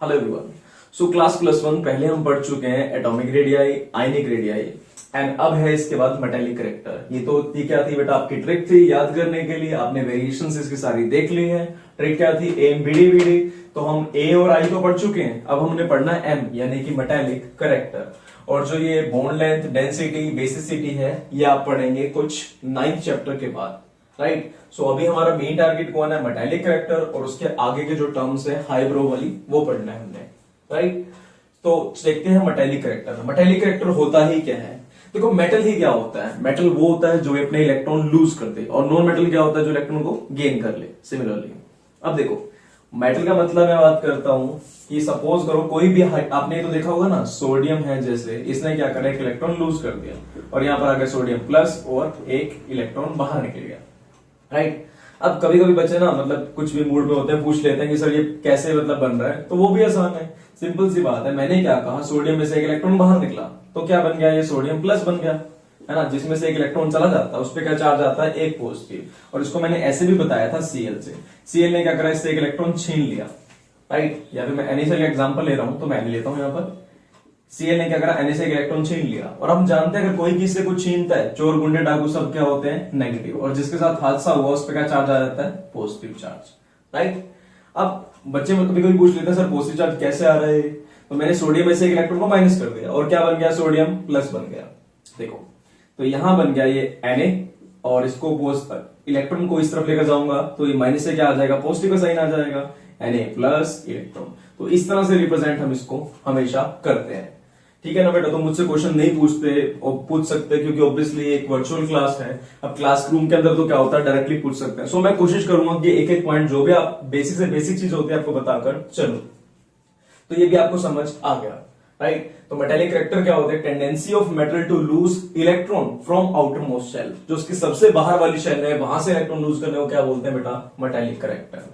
Hello everyone. So class +1 पहले हम पढ़ चुके हैं atomic radii, ionic radii and अब है इसके बाद मेटेलिक करेक्टर। ये क्या थी बेटा, आपकी ट्रिक थी याद करने के लिए। आपने वेरिएशंस इसकी सारी देख ली है। ट्रिक क्या थी, M B D B D. तो हम ए और आई तो पढ़ चुके हैं, अब हमने पढ़ना है एम यानी कि मेटेलिक करेक्टर। और जो ये बॉन्ड लेंथ, डेंसिटी, बेसिसिटी है ये आप पढ़ेंगे कुछ 9th चैप्टर के बाद, राइट। सो अभी हमारा मेन टारगेट कौन है, मेटेलिक करेक्टर, और उसके आगे के जो टर्म्स है हाइब्रो वाली वो पढ़ना है हमने, राइट। तो देखते हैं मेटेलिक करेक्टर। मेटेलिक करेक्टर होता ही क्या है, देखो मेटल ही क्या होता है, मेटल वो होता है जो अपने इलेक्ट्रॉन लूज कर दे, और नॉन मेटल क्या होता है जो इलेक्ट्रॉन को गेन कर ले। सिमिलरली अब देखो मेटल का मतलब मैं बात करता हूं कि सपोज करो कोई भी आपने तो देखा होगा ना, सोडियम है जैसे, इसने क्या करा, एक इलेक्ट्रॉन लूज कर दिया और यहां पर आ गया सोडियम प्लस और एक इलेक्ट्रॉन बाहर निकल गया, राइट। अब कभी कभी बच्चे ना मतलब कुछ भी मूड में होते हैं, पूछ लेते हैं कि सर ये कैसे मतलब बन रहा है, तो वो भी आसान है, सिंपल सी बात है। मैंने क्या कहा, सोडियम में से एक इलेक्ट्रॉन बाहर निकला तो क्या बन गया, ये सोडियम प्लस बन गया, है ना। जिसमें से एक इलेक्ट्रॉन चला जाता है उस पर क्या चार्ज आता है, एक पॉजिटिव। और इसको मैंने ऐसे भी बताया था Cl से, Cl ने क्या करा, इससे एक इलेक्ट्रॉन छीन लिया, राइट। या फिर मैं NaCl का एग्जांपल ले रहा हूं तो मैं लेता हूं यहाँ पर, Cl ने क्या करा, Na से एक इलेक्ट्रॉन छीन लिया। और हम जानते हैं अगर कोई किसी से कुछ छीनता है, चोर गुंडे डाकू सब क्या होते हैं, नेगेटिव, और जिसके साथ हादसा हुआ उस पर क्या चार्ज आ जाता है, पॉजिटिव चार्ज, राइट। अब बच्चे में कभी कभी पूछ लेते हैं सर पॉजिटिव चार्ज कैसे आ रहा है, तो मैंने सोडियम में से एक इलेक्ट्रॉन को माइनस कर दिया और क्या बन गया, सोडियम प्लस बन गया। देखो तो यहां बन गया ये Na, और इसको इलेक्ट्रॉन को इस तरफ लेकर जाऊंगा तो ये माइनस से क्या आ जाएगा, पॉजिटिव का साइन आ जाएगा, Na प्लस इलेक्ट्रॉन। तो इस तरह से रिप्रेजेंट हम इसको हमेशा करते हैं, ठीक है ना बेटा। तो मुझसे क्वेश्चन नहीं पूछते और पूछ सकते क्योंकि ऑब्वियसली एक वर्चुअल क्लास है। अब क्लासरूम के अंदर तो क्या होता है, डायरेक्टली पूछ सकते हैं। सो मैं कोशिश करूंगा कि एक एक पॉइंट जो भी आप बेसिक से बेसिक चीज होती है आपको बताकर चलो, तो ये भी आपको समझ आ गया, राइट। तो मेटेलिक करेक्टर क्या होता है, tendency of metal to lose electron from outer most shell, जो उसकी सबसे बाहर वाली शेल है वहां से इलेक्ट्रॉन लूज करने को क्या बोलते हैं बेटा, मेटेलिक करेक्टर।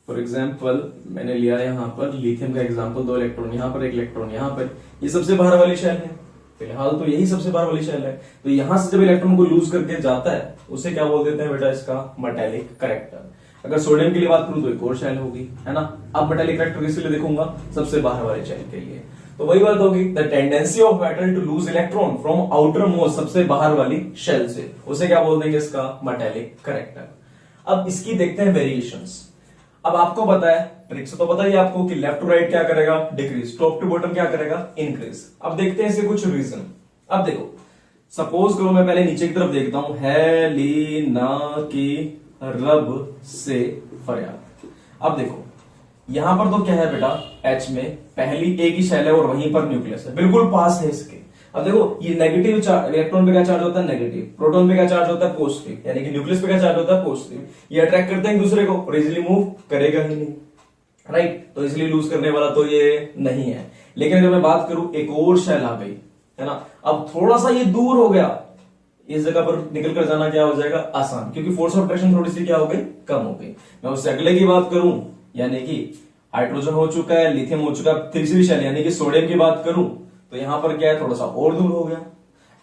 फॉर एग्जाम्पल मैंने लिया यहाँ पर लिथियम का एग्जाम्पल, 2 इलेक्ट्रॉन यहाँ पर, 1 इलेक्ट्रॉन यहाँ पर, ये सबसे बाहर वाली शेल है, फिलहाल तो यही सबसे बाहर वाली शेल है। तो यहां से जब इलेक्ट्रॉन को लूज करके जाता है उसे क्या बोल देते हैं बेटा, इसका मेटेलिक करेक्टर। अगर सोडियम के लिए बात करूं तो एक और शेल होगी, है ना। अब मेटेलिक करेक्टर किसके लिए देखूंगा, सबसे बाहर वाले शेल के लिए। तो वही बात होगी, the tendency of metal to lose electron from outer most, सबसे बाहर वाली शेल से, उसे क्या बोल देंगे, इसका मेटेलिक करेक्टर। अब इसकी देखते हैं वेरिएशंस। अब आपको पता है, ट्रिक से तो पता ही आपको कि लेफ्ट टू राइट क्या करेगा, डिक्रीज, टॉप टू बॉटम क्या करेगा, इंक्रीज। अब देखते हैं इसके कुछ रीजन। अब देखो सपोज करो मैं पहले नीचे की तरफ देखता हूं, है ली ना की रब से फरियाद। अब देखो यहां पर तो क्या है बेटा, H में पहली एक ही शेल है और वहीं पर न्यूक्लियस है, बिल्कुल पास है इसके। अब देखो ये नेगेटिव चार्ज, इलेक्ट्रॉन पे क्या चार्ज होता है, नेगेटिव, प्रोटॉन पे क्या चार्ज होता है, पॉजिटिव, यानी कि न्यूक्लियस पे क्या चार्ज होता है, पॉजिटिव। ये अट्रैक्ट करते हैं एक दूसरे को और इजिली मूव करेगा ही नहीं, राइट। तो इजिली लूज करने वाला तो ये नहीं है। लेकिन अगर मैं बात करूं एक और शेल आ गई, है ना, अब थोड़ा सा ये दूर हो गया, इस जगह पर निकल कर जाना क्या हो जाएगा, आसान, क्योंकि फोर्स ऑफ अट्रैक्शन थोड़ी सी क्या हो गई, कम हो गई। मैं उससे अगले की बात करूं, यानी कि हाइड्रोजन हो चुका है, लिथियम हो चुका है, तीसरी शेल यानी कि सोडियम की बात करूं तो यहां पर क्या है, थोड़ा सा और दूर हो गया।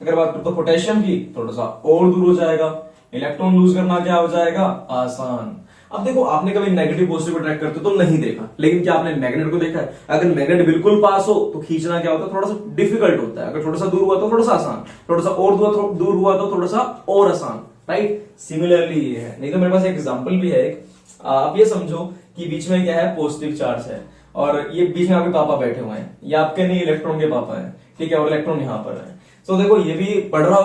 अगर बात करूं तो पोटेशियम की, थोड़ा सा और दूर हो जाएगा। इलेक्ट्रॉन लूज करना क्या हो जाएगा, आसान। अब देखो आपने कभी नेगेटिव पॉजिटिव अट्रैक्ट करते तो नहीं देखा, लेकिन क्या आपने मैग्नेट को देखा है, अगर मैग्नेट बिल्कुल पास हो तो खींचना क्या होता है, थोड़ा सा डिफिकल्ट होता है। अगर थोड़ा सा दूर हुआ तो थोड़ा सा आसान, थोड़ा सा और दूर हुआ तो थोड़ा सा और आसान, राइट। सिमिलरली ये है। नहीं तो मेरे पास एक एग्जांपल भी है, आप ये समझो कि बीच में क्या है, पॉजिटिव चार्ज है, और ये बीच में आपके पापा बैठे हुए हैं, ये आपके नहीं इलेक्ट्रॉन के पापा है, ठीक है, और इलेक्ट्रॉन यहाँ पर है। तो देखो ये भी पढ़ रहा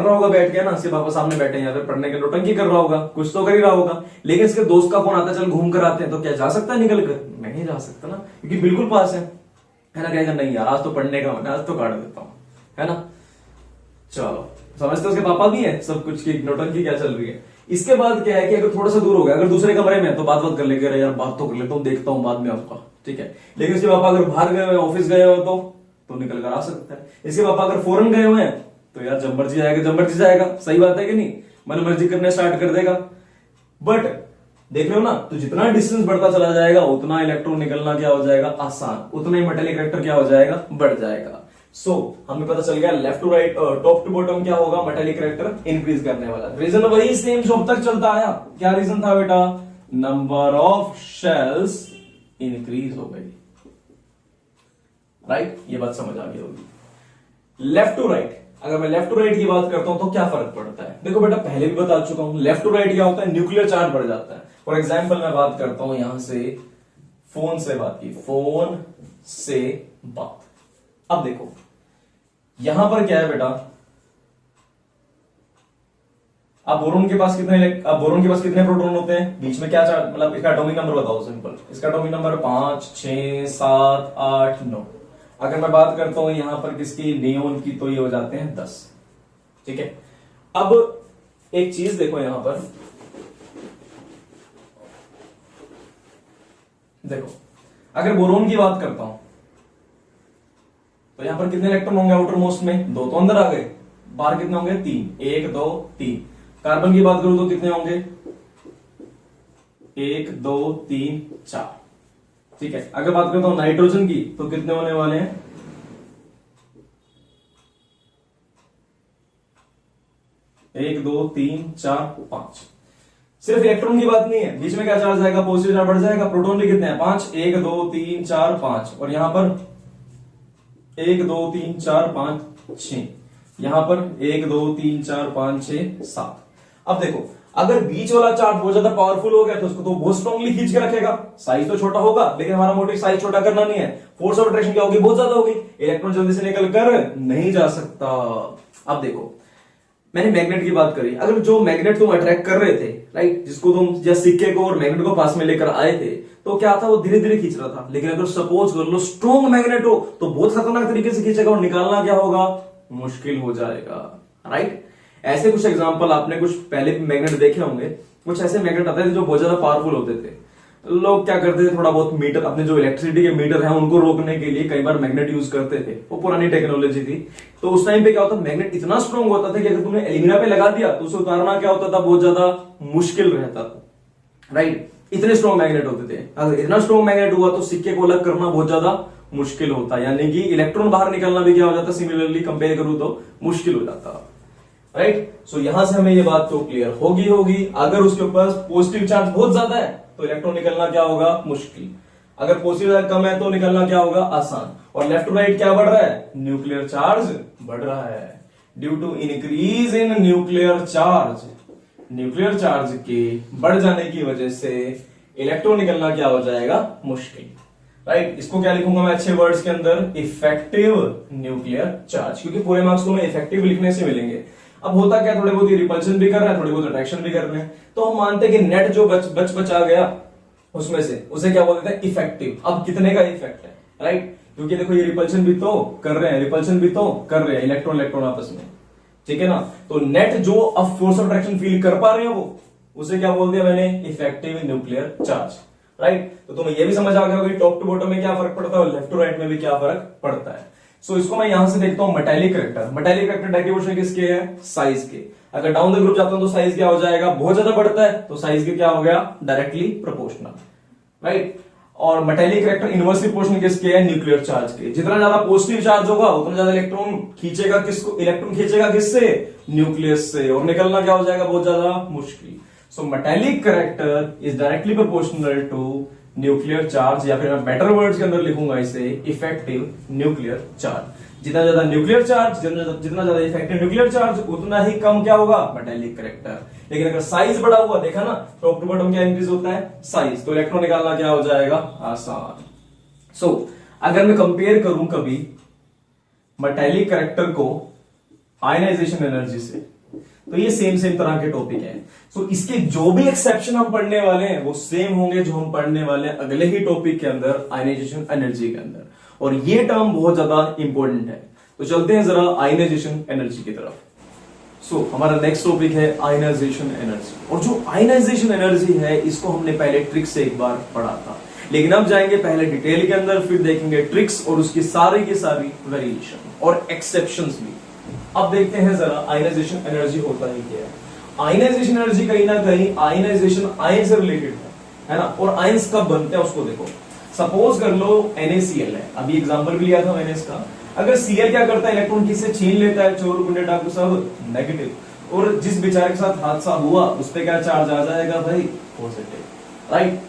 होगा बैठ के ना, इसके पापा सामने बैठे हैं, या फिर पढ़ने के नोटंकी कर रहा होगा, कुछ तो कर ही रहा होगा। लेकिन इसके दोस्त का फोन आता है, चल घूम कर आते हैं, तो क्या जा सकता है निकल कर, नहीं जा सकता ना, क्योंकि बिल्कुल पास है ना। कहेगा नहीं यार आज तो पढ़ने का मन है, आज तो काट देता हूँ, है ना। चलो समझते उसके पापा भी है, सब कुछ की नोटंकी क्या चल रही है। इसके बाद क्या है कि अगर थोड़ा सा दूर हो गया, अगर दूसरे कमरे में तो बात कर लेंगे, यार बात तो कर लेता हूँ, देखता हूँ बाद में आपका, ठीक है। लेकिन इसके पापा अगर बाहर गए हुए, ऑफिस गए हो तो निकल कर आ सकता है। इसके पापा अगर फॉरेन गए हुए हैं तो यार जब मर्जी आएगा, जब मर्जी जाएगा, सही बात है कि नहीं, मन मर्जी करने स्टार्ट कर देगा। बट देख रहे हो ना, तो जितना डिस्टेंस बढ़ता चला जाएगा उतना इलेक्ट्रॉन निकलना क्या हो जाएगा, आसान, उतना ही मेटेलिक करेक्टर क्या हो जाएगा, बढ़ जाएगा। हमें पता चल गया left to right, top to bottom क्या होगा, मेटेलिक करेक्टर इंक्रीज करने वाला। रीजन वही सेम जो अब तक चलता आया, क्या रीजन था बेटा, नंबर ऑफ शेल्स इंक्रीज हो गई। राइट, ये बात समझ आ गई होगी। लेफ्ट टू राइट, अगर मैं लेफ्ट टू राइट की बात करता हूं तो क्या फर्क पड़ता है? देखो बेटा, पहले भी बता चुका हूं, लेफ्ट टू राइट क्या होता है, न्यूक्लियर चार्ज बढ़ जाता है। फॉर एग्जाम्पल मैं बात करता हूं यहां से फोन से बात की, फोन से बात। अब देखो यहां पर क्या है बेटा, अब बोरोन के पास कितने प्रोटॉन होते हैं, बीच में क्या चार्ज, मतलब इसका एटॉमिक नंबर बताओ सिंपल। इसका एटॉमिक नंबर 5, 6, 7, 8, 9। अगर मैं बात करता हूं यहां पर किसकी, नियोन की, तो ये हो जाते हैं 10। ठीक है, अब एक चीज देखो यहां पर, देखो अगर बोरोन की बात करता हूं तो यहां पर कितने इलेक्ट्रॉन होंगे आउटर मोस्ट में, 2 तो अंदर आ गए, बाहर कितने होंगे, 3, 1 2 3। कार्बन की बात करूं तो कितने होंगे, 1 2 3 4। ठीक है, अगर बात करता हूं नाइट्रोजन की तो कितने होने वाले हैं, 1 2 3 4 5। सिर्फ इलेक्ट्रॉन की बात नहीं है, बीच में क्या चार्ज आएगा, पॉजिटिव चार्ज बढ़ जाएगा। प्रोटॉन भी कितने हैं, 5, 1 2 3 4 5, और यहां पर 1 2 3 4 5 6, यहां पर 1 2 3 4 5 6 7। अब देखो अगर बीच वाला चार्ज बहुत ज्यादा पावरफुल हो गया तो उसको तो बहुत स्ट्रांगली खींच के रखेगा, साइज तो छोटा होगा, लेकिन हमारा मोटिव साइज छोटा करना नहीं है। फोर्स ऑफ अट्रैक्शन क्या होगी, बहुत ज्यादा होगी, इलेक्ट्रॉन जल्दी से निकल कर नहीं जा सकता। अब देखो मैंने मैग्नेट की बात करी, अगर जो मैग्नेट तुम अट्रैक्ट कर रहे थे, राइट, जिसको तुम या सिक्के को और मैग्नेट को पास में लेकर आए थे, तो क्या था, वो धीरे धीरे खींच रहा था। लेकिन अगर सपोज कर लो स्ट्रॉन्ग मैग्नेट हो तो बहुत खतरनाक तरीके से खींचेगा और निकालना क्या होगा, मुश्किल हो जाएगा। राइट, ऐसे कुछ एग्जांपल आपने कुछ पहले भी मैग्नेट देखे होंगे, कुछ ऐसे मैग्नेट आते थे जो बहुत ज्यादा पावरफुल होते थे। लोग क्या करते थे, थोड़ा बहुत मीटर, अपने जो इलेक्ट्रिसिटी के मीटर हैं उनको रोकने के लिए कई बार मैग्नेट यूज करते थे, वो पुरानी टेक्नोलॉजी थी। तो उस टाइम पे क्या होता, मैग्नेट इतना स्ट्रांग होता था कि अगर तुमने एल्यूमिना पे लगा दिया तो उसे उतारना क्या होता था, बहुत ज्यादा मुश्किल रहता था। राइट, इतने स्ट्रॉन्ग मैग्नेट होते थे। अगर इतना स्ट्रॉन्ग मैग्नेट हुआ तो सिक्के को अलग करना बहुत ज्यादा मुश्किल होता, यानी कि इलेक्ट्रॉन बाहर निकलना भी क्या हो जाता, सिमिलरली कंपेयर करूं तो मुश्किल हो जाता। राइट, सो यहां से हमें ये बात तो क्लियर होगी। अगर उसके ऊपर पॉजिटिव चार्ज बहुत ज्यादा है तो इलेक्ट्रॉन निकलना क्या होगा, मुश्किल। अगर पॉजिटिव चार्ज कम है तो निकलना क्या होगा, आसान। और लेफ्ट टू राइट क्या बढ़ रहा है, न्यूक्लियर चार्ज बढ़ रहा है। Due to increase in nuclear charge, nuclear charge के बढ़ जाने की वजह से इलेक्ट्रॉन निकलना क्या हो जाएगा, मुश्किल। राइट, इसको क्या लिखूंगा मैं अच्छे वर्ड्स के अंदर, इफेक्टिव न्यूक्लियर चार्ज, क्योंकि पूरे मार्क्स तुम्हें इफेक्टिव लिखने से मिलेंगे। अब होता क्या, थोड़े बहुत रिपल्शन भी कर रहे हैं, थोड़ी बहुत अट्रैक्शन भी कर रहे हैं, तो हम मानते हैं कि नेट जो बचा गया उसमें से उसे क्या बोलते हैं, इफेक्टिव। अब कितने का इफेक्ट है, राइट, क्योंकि देखो ये रिपल्शन भी तो कर रहे हैं, रिपल्शन भी तो कर रहे हैं, इलेक्ट्रॉन आपस में। ठीक है ना, तो नेट जो अब फोर्स ऑफ अट्रैक्शन फील कर पा रहे हैं वो, उसे क्या बोल दिया मैंने, इफेक्टिव न्यूक्लियर चार्ज। राइट, तो तुम्हें ये भी समझ आ गया होगा टॉप टू बॉटम में क्या फर्क पड़ता है और लेफ्ट टू राइट में भी क्या फर्क पड़ता है। सो इसको मैं यहां से देखता हूं metallic character. Metallic character direct किसके है, साइज के। अगर डाउन द ग्रुप जाता हूं तो साइज क्या हो जाएगा, बहुत ज्यादा बढ़ता है तो साइज के क्या हो गया, डायरेक्टली प्रोपोर्शनल। राइट, और मेटालिक करेक्टर इनवर्सली प्रोपोर्शनल किसके है, न्यूक्लियर चार्ज के। जितना ज्यादा पॉजिटिव चार्ज होगा उतना ज्यादा इलेक्ट्रॉन खींचेगा, किसको, इलेक्ट्रॉन खींचेगा किससे, न्यूक्लियस से, और निकलना क्या हो जाएगा, बहुत ज्यादा मुश्किल। So metallic character is directly proportional to nuclear charge, या फिर मैं बेटर वर्ड्स के अंदर लिखूंगा इसे, इफेक्टिव न्यूक्लियर चार्ज। जितना ज्यादा न्यूक्लियर चार्ज, जितना ज्यादा इफेक्टिव न्यूक्लियर चार्ज, उतना ही कम क्या होगा, मेटालिक करेक्टर। लेकिन अगर साइज बड़ा हुआ, देखा ना, टॉप टू बॉटम क्या इंक्रीज होता है, साइज, तो इलेक्ट्रॉन निकालना क्या हो जाएगा, आसान। सो अगर मैं कंपेयर करूं कभी मेटालिक करेक्टर को आयनाइजेशन एनर्जी से, तो ये सेम तरह के टॉपिक है। सो इसके जो भी एक्सेप्शन हम पढ़ने वाले हैं वो सेम होंगे जो हम पढ़ने वाले हैं अगले ही टॉपिक के अंदर, आयनाइजेशन एनर्जी के अंदर। और ये टर्म बहुत ज्यादा इंपॉर्टेंट है। तो चलते हैं जरा आयनाइजेशन एनर्जी की तरफ। सो हमारा नेक्स्ट टॉपिक है आयनाइजेशन एनर्जी। और जो आयनाइजेशन एनर्जी है इसको हमने पहले ट्रिक्स से एक बार पढ़ा था, लेकिन अब जाएंगे पहले डिटेल के अंदर, फिर देखेंगे ट्रिक्स और उसकी सारी की सारी वेरिएशन और एक्सेप्शंस भी। अब देखते हैं जरा आयनाइजेशन एनर्जी होता ही क्या है। आयनाइजेशन एनर्जी कहीं ना कहीं आयनाइजेशन आयन से रिलेटेड है ना, और आयंस कब बनते हैं उसको देखो। सपोज कर लो NaCl है, अभी एग्जांपल भी लिया था मैंने इसका। अगर Cl क्या करता है, इलेक्ट्रॉन किससे छीन लेता है, चोर गुंडे डाकू सब नेगेटिव, और जिस बेचारे के साथ हादसा हुआ उस पर क्या चार्ज आ जाएगा भाई, पॉजिटिव। राइट,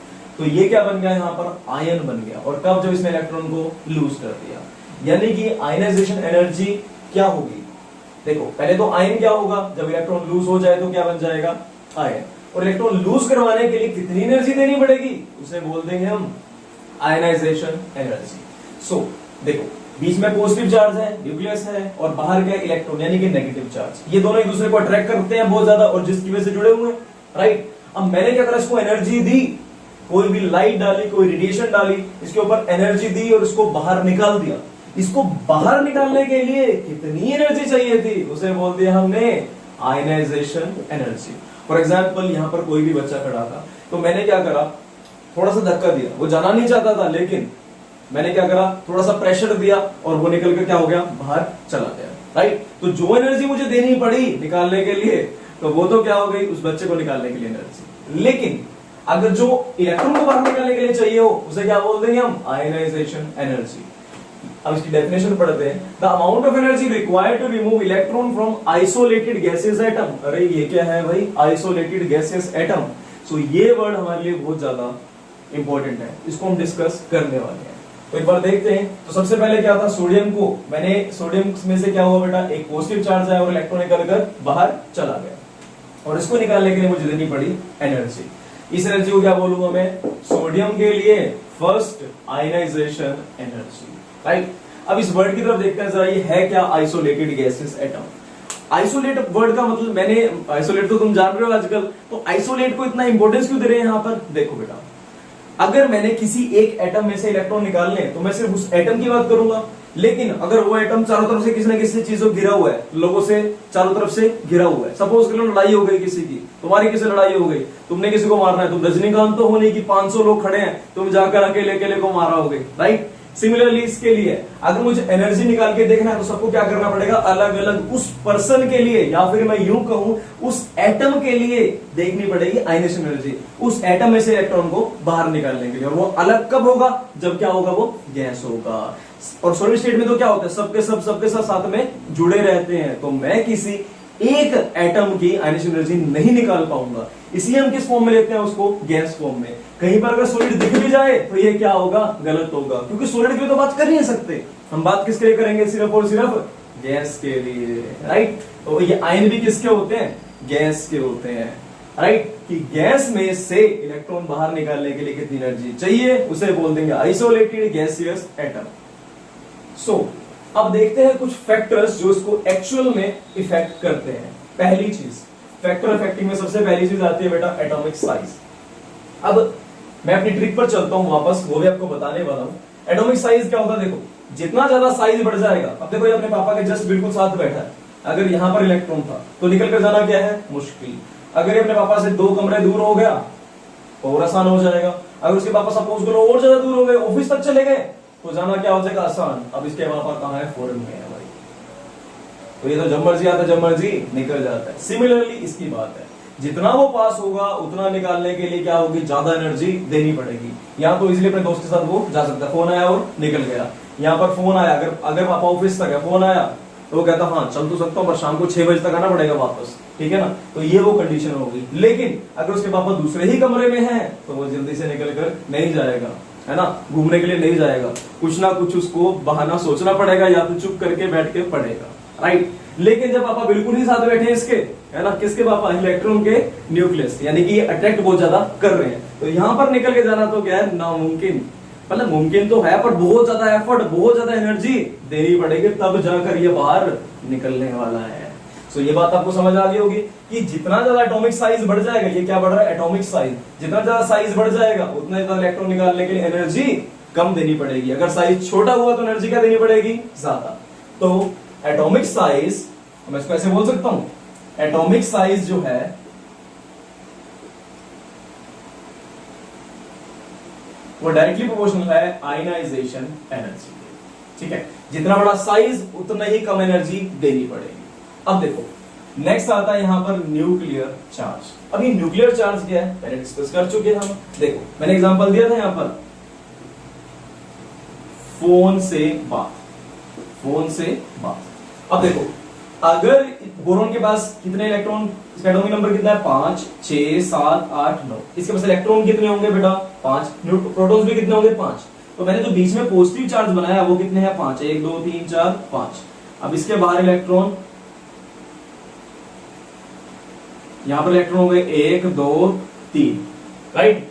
तो ये क्या बन गया यहाँ पर, आयन बन गया। और कब, जब इसने इलेक्ट्रॉन को लूज कर दिया, यानी कि आयनाइजेशन एनर्जी क्या होगी, देखो पहले तो आयन क्या होगा, जब इलेक्ट्रॉन लूज हो जाए तो क्या बन जाएगा, आयन। और इलेक्ट्रॉन लूज करवाने के लिए कितनी एनर्जी देनी पड़ेगी, उसे बोल देंगे हम आयनाइजेशन एनर्जी। सो देखो बीच में पॉजिटिव चार्ज है, न्यूक्लियस है, और बाहर क्या इलेक्ट्रॉन यानी कि नेगेटिव चार्ज, ये दोनों एक दूसरे को अट्रैक्ट करते हैं बहुत ज्यादा, और जिसकी वजह से जुड़े हुए हैं, राइट। अब मैंने क्या करा, इसको एनर्जी दी, कोई भी लाइट डाली, कोई रेडिएशन डाली, इसके ऊपर एनर्जी दी और इसको बाहर निकाल दिया। इसको बाहर निकालने के लिए कितनी एनर्जी चाहिए थी, उसे बोल दिया हमने आयनाइजेशन एनर्जी। फॉर एग्जाम्पल यहां पर कोई भी बच्चा खड़ा था, तो मैंने क्या करा, थोड़ा सा धक्का दिया, वो जाना नहीं चाहता था, लेकिन मैंने क्या करा, थोड़ा सा प्रेशर दिया और वो निकल कर क्या हो गया, बाहर चला गया, राइट। तो जो एनर्जी मुझे देनी पड़ी निकालने के लिए, तो वो तो क्या हो गई, उस बच्चे को निकालने के लिए एनर्जी। लेकिन अगर जो इलेक्ट्रॉन को बाहर निकालने के लिए चाहिए हो, उसे क्या बोल देंगे हम, आयनाइजेशन एनर्जी। अब इसकी डेफिनेशन पढ़ते हैं, the amount of energy required to remove electron from isolated gases atom. अरे ये क्या है भाई, आइसोलेटेड गैसेस एटम। सो ये वर्ड हमारे लिए बहुत ज्यादा इंपॉर्टेंट है, इसको हम डिस्कस करने वाले हैं। तो एक बार देखते हैं। तो सबसे पहले क्या था, सोडियम को मैंने, सोडियम में से क्या हुआ बेटा, एक पॉजिटिव चार्ज आया और इलेक्ट्रॉन निकल कर बाहर चला गया, और इसको निकालने के लिए मुझे देनी पड़ी एनर्जी। इस एनर्जी को क्या बोलूंगा मैं, सोडियम के लिए फर्स्ट आयनाइजेशन एनर्जी, राइट। अब इस वर्ड की तरफ देखते हैं जरा, ये है क्या, isolated gases atom. Isolate word का मतलब, मैंने आइसोलेट तो तुम जान रहे हो आजकल, तो आइसोलेट को इतना इंपॉर्टेंस क्यों दे रहे हैं यहां पर, देखो बेटा, अगर मैंने किसी एक एटम में से इलेक्ट्रॉन निकालने, तो मैं सिर्फ उस एटम की बात करूंगा। लेकिन अगर वो एटम चारों तरफ से किसी न किसी चीजों घिरा हुआ है, लोगों से चारों तरफ से घिरा हुआ है, सपोज कर लो लड़ाई हो गई किसी की, तुम्हारी किसी लड़ाई हो गई, तुमने किसी को मारना है, तुम रजनीकांत तो हो नहीं कि 500 लोग खड़े हैं, तुम जाकर अकेले अकेले को मारा होगे, राइट। सिमिलरली इसके लिए अगर मुझे एनर्जी निकाल के देखना है, तो सबको क्या करना पड़ेगा, अलग अलग उस पर्सन के लिए, या फिर मैं यूं कहूं उस एटम के लिए देखनी पड़ेगी आयनाइजेशन एनर्जी, उस एटम में से इलेक्ट्रॉन को बाहर निकालने के लिए। और वो अलग कब होगा, जब क्या होगा, वो गैस होगा। और सॉलिड स्टेट में तो क्या होता है, सबके सब साथ में जुड़े रहते हैं, तो मैं किसी एक एटम की आयनाइजेशन एनर्जी नहीं निकाल पाऊंगा, इसलिए हम किस फॉर्म में लेते हैं उसको, गैस फॉर्म में। कहीं पर अगर सॉलिड दिख भी जाए तो ये क्या होगा, गलत होगा, क्योंकि सॉलिड के लिए तो बात कर नहीं सकते, हम बात किसके लिए करेंगे, सिर्फ और सिर्फ गैस के लिए, राइट। तो ये आयन भी किसके होते हैं, गैस के होते हैं, राइट। कि गैस में से इलेक्ट्रॉन बाहर निकालने के लिए कितनी एनर्जी चाहिए, उसे बोल देंगे आइसोलेटेड गैसियस एटम। सो अब देखते हैं कुछ फैक्टर्स जो इसको एक्चुअल में इफेक्ट करते हैं। पहली चीज, फैक्टर इफेक्टिंग में सबसे पहली चीज आती है बेटा एटॉमिक साइज। अब मैं अपनी ट्रिक पर चलता हूं वापस, वो भी आपको बताने वाला हूं। एटॉमिक साइज क्या होता है, देखो जितना ज्यादा साइज बढ़ जाएगा, अब देखो ये अपने पापा के जस्ट बिल्कुल साथ बैठा है, अगर यहां पर इलेक्ट्रॉन था तो निकल कर जाना क्या है, मुश्किल। अगर ये अपने पापा से 2 कमरे दूर हो गया और आसान हो जाएगा। अगर उसके पापा सपोज करो और ज्यादा दूर हो गए, ऑफिस तक चले गए, तो जाना क्या हो जाएगा, आसान। अब इसके पापा कहां है, फॉरेन में है भाई, तो ये तो जब मर्जी आता है जब मर्जी निकल जाता है। सिमिलरली इसकी बात है, जितना वो पास होगा उतना निकालने के लिए क्या होगी, ज्यादा एनर्जी देनी पड़ेगी। यहाँ तो इजीली अपने दोस्त के साथ वो जा सकता है, फोन आया और निकल गया। यहाँ पर फोन आया, अगर पापा ऑफिस तक है, फोन आया तो वो कहता हाँ चल तो सकता हूँ, पर शाम को 6 बजे तक आना पड़ेगा वापस, ठीक है ना। तो ये वो कंडीशन होगी। लेकिन अगर उसके पापा दूसरे ही कमरे में हैं, तो वो जल्दी से निकल कर नहीं जाएगा, है ना, घूमने के लिए नहीं जाएगा, कुछ ना कुछ उसको बहाना सोचना पड़ेगा, या तो चुप करके बैठ के पढ़ेगा, राइट। लेकिन जब पापा बिल्कुल ही साथ बैठे हैं इसके, है ना, किसके पापा, इलेक्ट्रॉन के न्यूक्लियस, यानी कि ये अट्रैक्ट बहुत ज्यादा कर रहे हैं, तो यहां पर निकल के जाना तो क्या है, नामुमकिन। मतलब मुमकिन तो है, पर बहुत ज्यादा एफर्ट, बहुत ज्यादा एनर्जी देनी पड़ेगी, तब जाकर ये बाहर निकलने वाला है। सो ये बात आपको समझ आ गई होगी कि जितना ज्यादा एटॉमिक साइज बढ़ जाएगा, ये क्या बढ़ रहा है, एटॉमिक साइज, जितना ज्यादा साइज बढ़ जाएगा उतना ज्यादा इलेक्ट्रॉन निकालने के लिए एनर्जी कम देनी पड़ेगी। अगर साइज छोटा हुआ तो एनर्जी क्या देनी पड़ेगी, ज्यादा। तो एटॉमिक साइज, मैं इसको ऐसे बोल सकता हूं, एटॉमिक साइज जो है वो डायरेक्टली प्रोपोर्शनल है आयनाइजेशन एनर्जी, ठीक है। जितना बड़ा साइज उतना ही कम एनर्जी देनी पड़ेगी। अब देखो नेक्स्ट आता है यहां पर न्यूक्लियर चार्ज। अभी न्यूक्लियर चार्ज क्या है पहले डिस्कस कर चुके हैं हम। देखो मैंने एग्जांपल दिया था यहां पर, फोन से बात, फोन से बात। अब देखो अगर बोरोन के पास कितने इलेक्ट्रॉन, इसका एटॉमिक नंबर कितना है 5, 6, 7, 8, 9, इसके पास इलेक्ट्रॉन कितने होंगे बेटा 5, प्रोटॉन्स भी कितने होंगे 5। तो मैंने जो बीच में पॉजिटिव चार्ज बनाया वो कितने हैं 5, 1 2 3 4 5। अब इसके बाहर इलेक्ट्रॉन, यहां पर इलेक्ट्रॉन हो गए 1 2 3, राइट।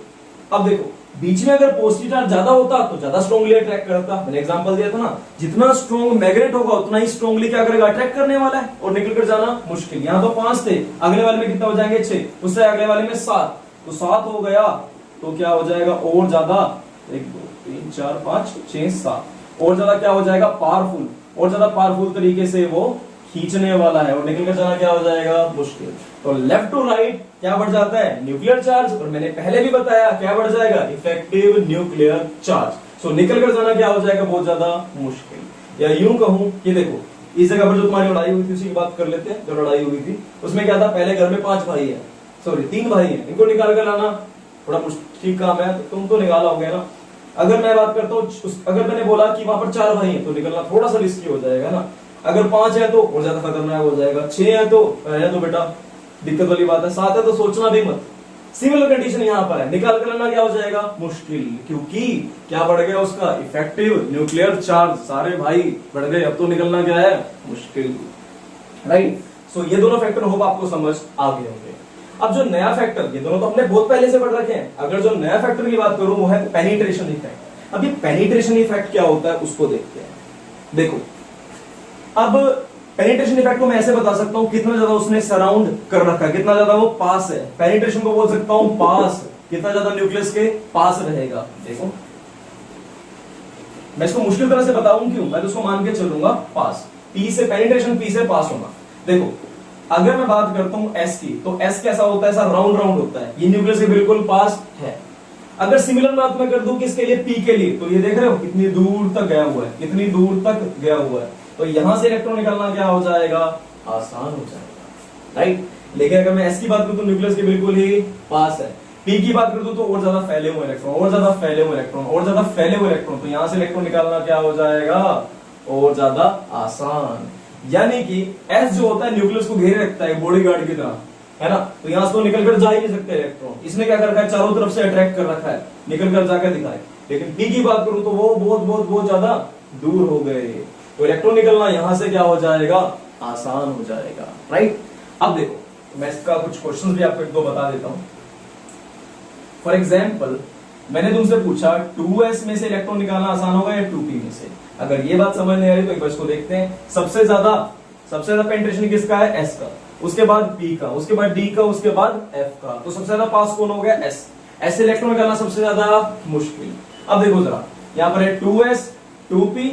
अब देखो बीच में अगर पॉजिटिव चार्ज ज्यादा होता तो ज्यादा स्ट्रांगली अट्रैक्ट करता, मैंने एग्जांपल दिया था ना, जितना स्ट्रॉन्ग मैग्नेट होगा उतना ही स्ट्रांगली क्या करेगा अट्रैक्ट करने वाला है और निकल कर जाना मुश्किल। यहां तो 5 थे, अगले वाले में कितना हो जाएंगे 6, उससे अगले वाले में 7, तो 7 हो गया तो क्या हो जाएगा और ज्यादा 1 2 3 4 5 6 7 और ज्यादा क्या हो जाएगा पावरफुल, और ज्यादा पावरफुल तरीके से वो खींचने वाला है और निकल कर जाना क्या हो जाएगा मुश्किल। तो लेफ्ट टू राइट क्या बढ़ जाता है न्यूक्लियर चार्ज, और मैंने पहले भी बताया क्या बढ़ जाएगा इफेक्टिव न्यूक्लियर चार्ज। सो निकल कर जाना क्या हो जाएगा बहुत ज्यादा मुश्किल। या यूं कहूं कि देखो इस जगह पर जो तुम्हारी लड़ाई हुई थी उसी की बात कर लेते हैं। जो लड़ाई हुई थी उसमें क्या था, पहले घर में 5 भाई है, सॉरी 3 भाई है, इनको निकाल कर लाना थोड़ा मुश्किल काम है, तो तुम तो निकाला होगे ना। अगर मैं बात करता हूँ, अगर मैंने बोला कि वहां पर 4 भाई है तो निकलना थोड़ा सा रिस्की हो जाएगा ना। अगर 5 है तो और ज्यादा खतरनाक हो जाएगा, 6 है तो बेटा दिक्कत वाली बात है, 7 है तो सोचना भी मत। सिमिलर कंडीशन यहाँ पर है, निकाल कर लाना क्या हो जाएगा मुश्किल, क्योंकि क्या बढ़ गया उसका इफेक्टिव न्यूक्लियर चार्ज, सारे भाई बढ़ गए, अब तो निकलना क्या है मुश्किल, राइट। सो ये दोनों फैक्टर होप आपको समझ आ गए होंगे। अब जो नया फैक्टर, ये दोनों तो हमने बहुत पहले से पढ़ रखे हैं, अगर जो नया फैक्टर की बात करूं वो है पेनिट्रेशन इफेक्ट। अब ये पेनिट्रेशन इफेक्ट क्या होता है उसको देखते हैं। देखो अब पेनिट्रेशन इफेक्ट को मैं ऐसे बता सकता हूं कितना ज्यादा उसने सराउंड कर रखा है, कितना ज्यादा वो पास है, पेनिट्रेशन को बोल सकता हूं पास, कितना ज्यादा न्यूक्लियस के पास रहेगा। देखो मैं इसको मुश्किल तरह से बताऊं क्यों, मैं तो उसको मान के चलूंगा पास, पी से पेनिट्रेशन, पी से पास होना। देखो अगर मैं बात करता हूं एस की, तो एस कैसा होता है, ऐसा राउंड राउंड होता है, ये न्यूक्लियस के बिल्कुल पास है। अगर सिमिलर बात मैं कर दूं किसके लिए, पी के लिए, तो ये देख रहे हो कितनी दूर तक गया हुआ है, कितनी दूर तक गया हुआ है, तो यहां से इलेक्ट्रॉन निकालना क्या हो जाएगा आसान हो जाएगा, राइट। लेकिन अगर मैं एस की बात करूं तो न्यूक्लियस के बिल्कुल ही पास है, पी की बात करूं तो और ज्यादा फैले हुए इलेक्ट्रॉन, और ज्यादा फैले हुए इलेक्ट्रॉन, और ज्यादा फैले हुए इलेक्ट्रॉन, तो यहां से इलेक्ट्रॉन निकालना क्या हो जाएगा और ज्यादा आसान। यानी कि एस जो होता है न्यूक्लियस को घेरे रखता है बॉडीगार्ड की तरह, है ना, तो यहां से तो निकल कर जा ही नहीं सकते इलेक्ट्रॉन, इसने क्या कर रखा है चारों तरफ से अट्रैक्ट कर रखा है, निकल कर जाकर दिखाए। लेकिन पी की बात करूं तो वो बहुत बहुत बहुत ज्यादा दूर हो गए, तो इलेक्ट्रॉन निकलना यहां से क्या हो जाएगा आसान हो जाएगा, राइट। अब देखो मैं इसका कुछ क्वेश्चंस भी आपको एक दो बता देता हूं। फॉर एग्जाम्पल मैंने तुमसे पूछा 2s में से इलेक्ट्रॉन निकालना आसान होगा या 2p में से। अगर ये बात समझ नहीं आ रही तो एक बार इसको देखते हैं। सबसे ज्यादा पेनिट्रेशन किसका है, s का, उसके बाद p का, उसके बाद d का, उसके बाद f का, तो सबसे ज्यादा पास कौन हो गया s। s से इलेक्ट्रॉन निकालना सबसे ज्यादा मुश्किल। अब देखो जरा यहां पर है 2s 2p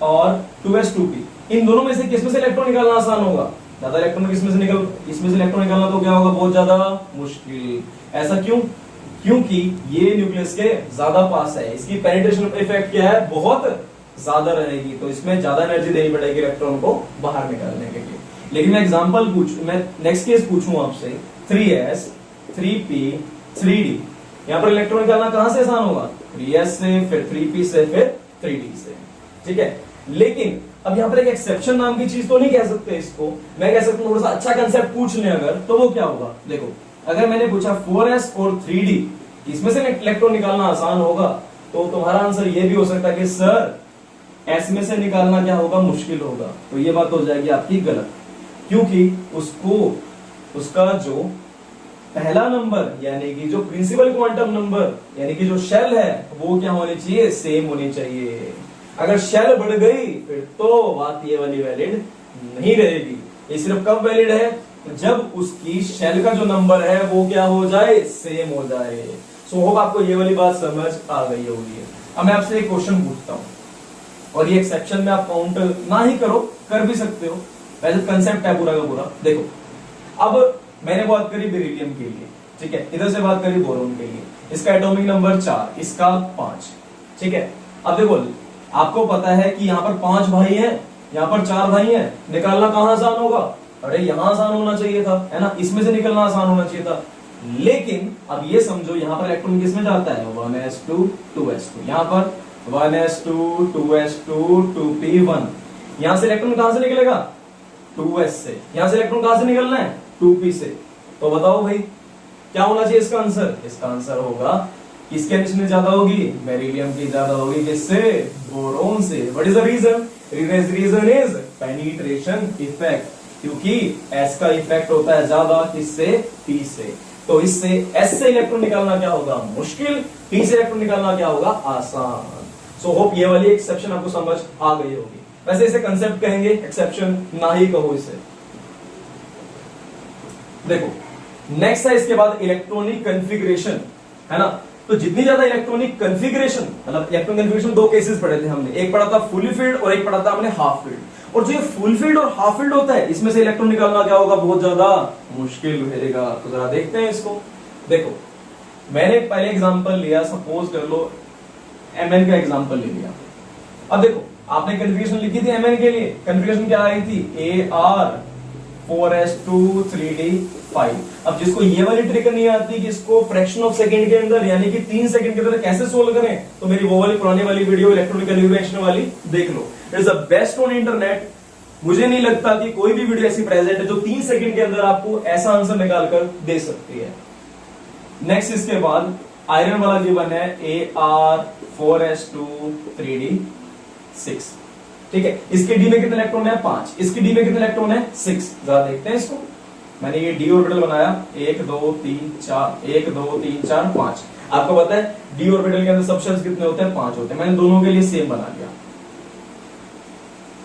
और 2s 2p, इन दोनों में से किसमें से इलेक्ट्रॉन निकालना आसान होगा, ज्यादा इलेक्ट्रॉन इसमें से इलेक्ट्रॉन निकालना तो क्या होगा बहुत ज्यादा मुश्किल। ऐसा क्यों, क्योंकि ये न्यूक्लियस के ज्यादा पास है, इसकी पेनिट्रेशन इफेक्ट क्या है बहुत ज्यादा रहेगी, तो इसमें ज्यादा एनर्जी देनी पड़ेगी इलेक्ट्रॉन को बाहर निकालने के लिए। लेकिन मैं एग्जांपल मैं नेक्स्ट केस पूछूं आपसे 3s 3p 3d, यहां पर इलेक्ट्रॉन निकालना कहां से आसान होगा, 3s से, फिर 3p से, फिर 3d से, ठीक है। लेकिन अब यहाँ पर एक एक्सेप्शन नाम की चीज तो नहीं कह सकते इसको, मैं कह सकता हूं थोड़ा सा अच्छा कंसेप्ट पूछ लें अगर, तो वो क्या होगा। देखो अगर मैंने पूछा 4s और 3d इसमें से इलेक्ट्रॉन निकालना आसान होगा, तो तुम्हारा आंसर ये भी हो सकता है कि सर s में से निकालना क्या होगा मुश्किल होगा, तो ये बात हो जाएगी आपकी गलत, क्योंकि उसका जो पहला नंबर यानी कि जो प्रिंसिपल क्वांटम नंबर यानी कि जो शेल है वो क्या होनी चाहिए, सेम होनी चाहिए। अगर शेल बढ़ गई फिर तो बात ये वाली वैलिड नहीं रहेगी। ये सिर्फ कब वैलिड है, जब उसकी शेल का जो नंबर है वो क्या हो जाए, सेम हो जाए। सो होप आपको ये वाली बात समझ आ गई होगी। अब मैं आपसे एक क्वेश्चन पूछता हूं, और ये एक्सेप्शन में आप काउंट ना ही करो, कर भी सकते हो, वैसे कंसेप्ट है पूरा का पूरा। देखो अब मैंने बात करी बेरिलियम के लिए, ठीक है, इधर से बात करी बोरोन के लिए, इसका एटॉमिक नंबर 4, इसका 5, ठीक है। अब देखो आपको पता है कि यहाँ पर 5 भाई हैं, यहाँ पर 4 भाई हैं, निकालना कहां आसान होगा, अरे यहां आसान होना चाहिए था, है ना, इसमें से निकलना आसान होना चाहिए था। लेकिन अब ये समझो यहाँ पर इलेक्ट्रॉन किसमें जाता है, 1s2 2s2, यहाँ पर 1s2 2s2 2p1, यहां से इलेक्ट्रॉन कहां से निकलेगा 2s से, यहां से इलेक्ट्रॉन कहां से निकलना है 2p से। तो बताओ भाई क्या होना चाहिए इसका आंसर? इसका आंसर होगा किसके एमिशन ज्यादा होगी? बेरिलियम की ज्यादा होगी। किससे? बोरोन से। What is the reason? Reason is penetration effect, क्योंकि s का इफेक्ट होता है ज्यादा किससे? p से। तो इससे s से इलेक्ट्रॉन निकालना क्या होगा? मुश्किल। p से इलेक्ट्रॉन निकालना क्या होगा? आसान। सो होप ये वाली एक्सेप्शन आपको समझ आ गई होगी। वैसे इसे कंसेप्ट कहेंगे, एक्सेप्शन ना ही कहो इसे। देखो नेक्स्ट है इसके बाद इलेक्ट्रॉनिक कन्फिग्रेशन, है ना। तो जितनी ज्यादा इलेक्ट्रॉनिक कन्फिग्रेशन, मतलब इलेक्ट्रॉनिक कन्फिग्रेशन दो केसेस पढ़े थे हमने, एक पढ़ा था फुली फील्ड और एक पढ़ा था हमने हाफ फील्ड। और जो ये फुल फील्ड और हाफ फील्ड होता है इसमें से इलेक्ट्रॉन निकालना क्या होगा? बहुत ज्यादा मुश्किल रहेगा। तो जरा देखते हैं इसको। देखो मैंने पहले एग्जांपल लिया, सपोज कर लो Mn का एग्जांपल ले लिया। अब देखो आपने कन्फिग्रेशन लिखी थी Mn के लिए, कन्फिग्रेशन क्या आई थी? Ar 4s2 3d5। अब जिसको ये वाली ट्रिक नहीं आती कि इसको फ्रैक्शन ऑफ सेकंड के अंदर यानी कि 3 सेकंड के अंदर कैसे सोल्व करें, तो मेरी वो वाली पुरानी वाली वीडियो इलेक्ट्रॉनिक कन्फिग्रेशन वाली देख लो। It is the best on internet. मुझे नहीं लगता कि कोई भी वीडियो ऐसी प्रेजेंट है जो 3 सेकंड के अंदर आपको ऐसा आंसर निकाल कर दे सकती है। नेक्स्ट इसके बाद आयरन वाला गिवन है Ar 4s2 3d6। ठीक है, इसके डी में कितने इलेक्ट्रॉन है? 5। इसके डी में कितने इलेक्ट्रॉन है? 6। जरा देखते हैं इसको। मैंने ये डी ऑर्बिटल बनाया 1 2 3 4 1 2 3 4 5। आपको पता है डी ऑर्बिटल के अंदर सब शेल्स कितने होते हैं? 5 होते हैं। मैंने दोनों के लिए सेम बना लिया।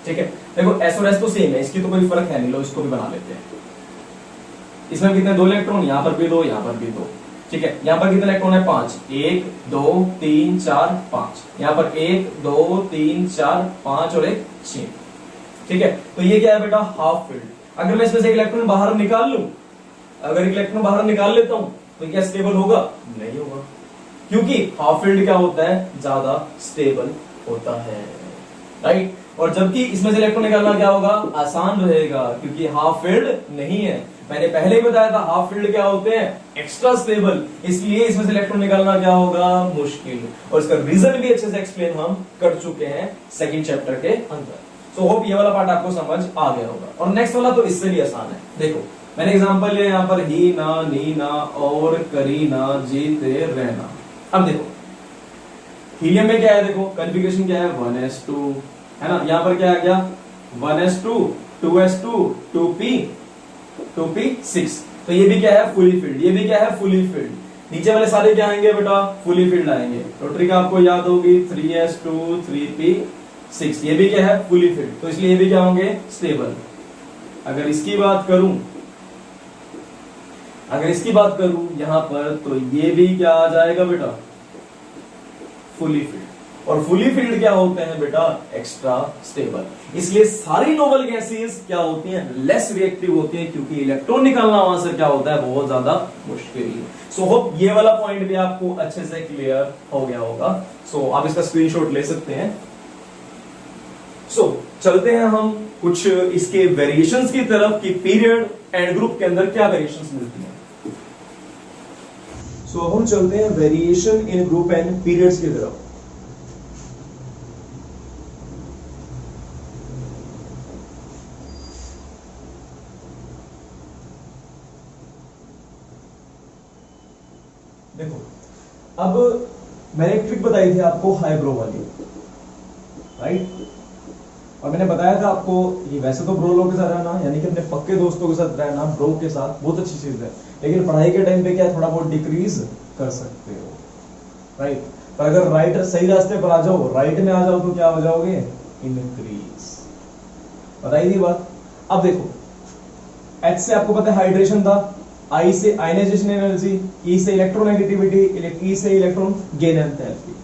ठीक है, देखो एस और एस तो सेम है, इसकी तो कोई फर्क है नहीं। लो इसको भी बना लेते हैं। इसमें कितने? 2 इलेक्ट्रॉन, यहां पर भी 2, यहां पर भी 2। ठीक है, यहां पर कितने इलेक्ट्रॉन है? 5। 1 2 3 4 5। यहां पर 1 2 3 4 5 और 1 6। ठीक है, तो ये क्या है बेटा? Half field. अगर मैं इसमें से एक इलेक्ट्रॉन बाहर निकाल लूं, अगर एक इलेक्ट्रॉन बाहर निकाल लेता हूं तो क्या स्टेबल होगा? नहीं होगा, क्योंकि हाफ फील्ड क्या होता है? ज्यादा स्टेबल होता है, राइट। और जबकि इसमें से इलेक्ट्रॉन निकालना क्या होगा? आसान रहेगा, क्योंकि हाफ फील्ड नहीं है। मैंने पहले ही बताया था हाफ फील्ड क्या होते हैं? Extra stable. इसलिए इसमें से इलेक्ट्रॉन निकालना क्या होगा? मुश्किल। और इसका रीजन भी अच्छे से एक्सप्लेन हम कर चुके हैं सेकंड चैप्टर के अंदर। सो होप ये वाला पार्ट आपको समझ आ गया होगा। और नेक्स्ट वाला तो इससे भी आसान है। देखो मैंने एग्जांपल लिया यहाँ पर ही ना, नी ना और करी ना, जीते रहना। अब देखो हीलियम में क्या है? देखो कॉन्फ़िगरेशन क्या है? 1s2, है ना। यहां पर क्या आ गया? 1s2 2s2 2p6। तो ये भी क्या है? Fully field. ये भी क्या है? Fully field. नीचे वाले सारे क्या आएंगे बेटा? फुली फील्ड आएंगे। तो ट्रिक आपको याद होगी 3s2 3p6। ये भी क्या है? Fully field. तो इसलिए ये भी क्या होंगे? स्टेबल। अगर इसकी बात करूं यहां पर, तो ये भी क्या आ जाएगा बेटा? Fully field. और फुली फील्ड क्या होते हैं बेटा? Extra stable. इसलिए सारी नोबल गैसेस क्या होती हैं? लेस रिएक्टिव होती हैं, क्योंकि इलेक्ट्रॉन निकालना वहां से क्या होता है? बहुत ज्यादा मुश्किल। सो होप ये वाला पॉइंट भी आपको अच्छे से क्लियर हो गया होगा। सो आप इसका स्क्रीनशॉट ले सकते हैं। सो चलते हैं हम कुछ इसके वेरिएशंस की तरफ कि पीरियड एंड ग्रुप के अंदर क्या वेरिएशंस मिलती हैं। सो अब हम चलते हैं variation in group and periods की तरफ। देखो अब मैंने एक ट्रिक बताई थी आपको हाई ब्रो वाली, राइट। और मैंने बताया था आपको ये वैसे तो ब्रो लोगों के साथ रहना, यानी कि अपने पक्के दोस्तों के साथ रहना, ब्रो के साथ बहुत अच्छी चीज है, लेकिन पढ़ाई के टाइम पे क्या थोड़ा बहुत डिक्रीज कर सकते हो, राइट। पर अगर राइट सही रास्ते पर आ जाओ, राइट में आ जाओ, तो क्या हो जाओगे? इंक्रीज। बताई थी बात। अब देखो H से आपको पता है हाइड्रेशन था, I से आयनाइजेशन एनर्जी, E से इलेक्ट्रोनेगेटिविटी, E से इलेक्ट्रॉन गेन एंथैल्पी।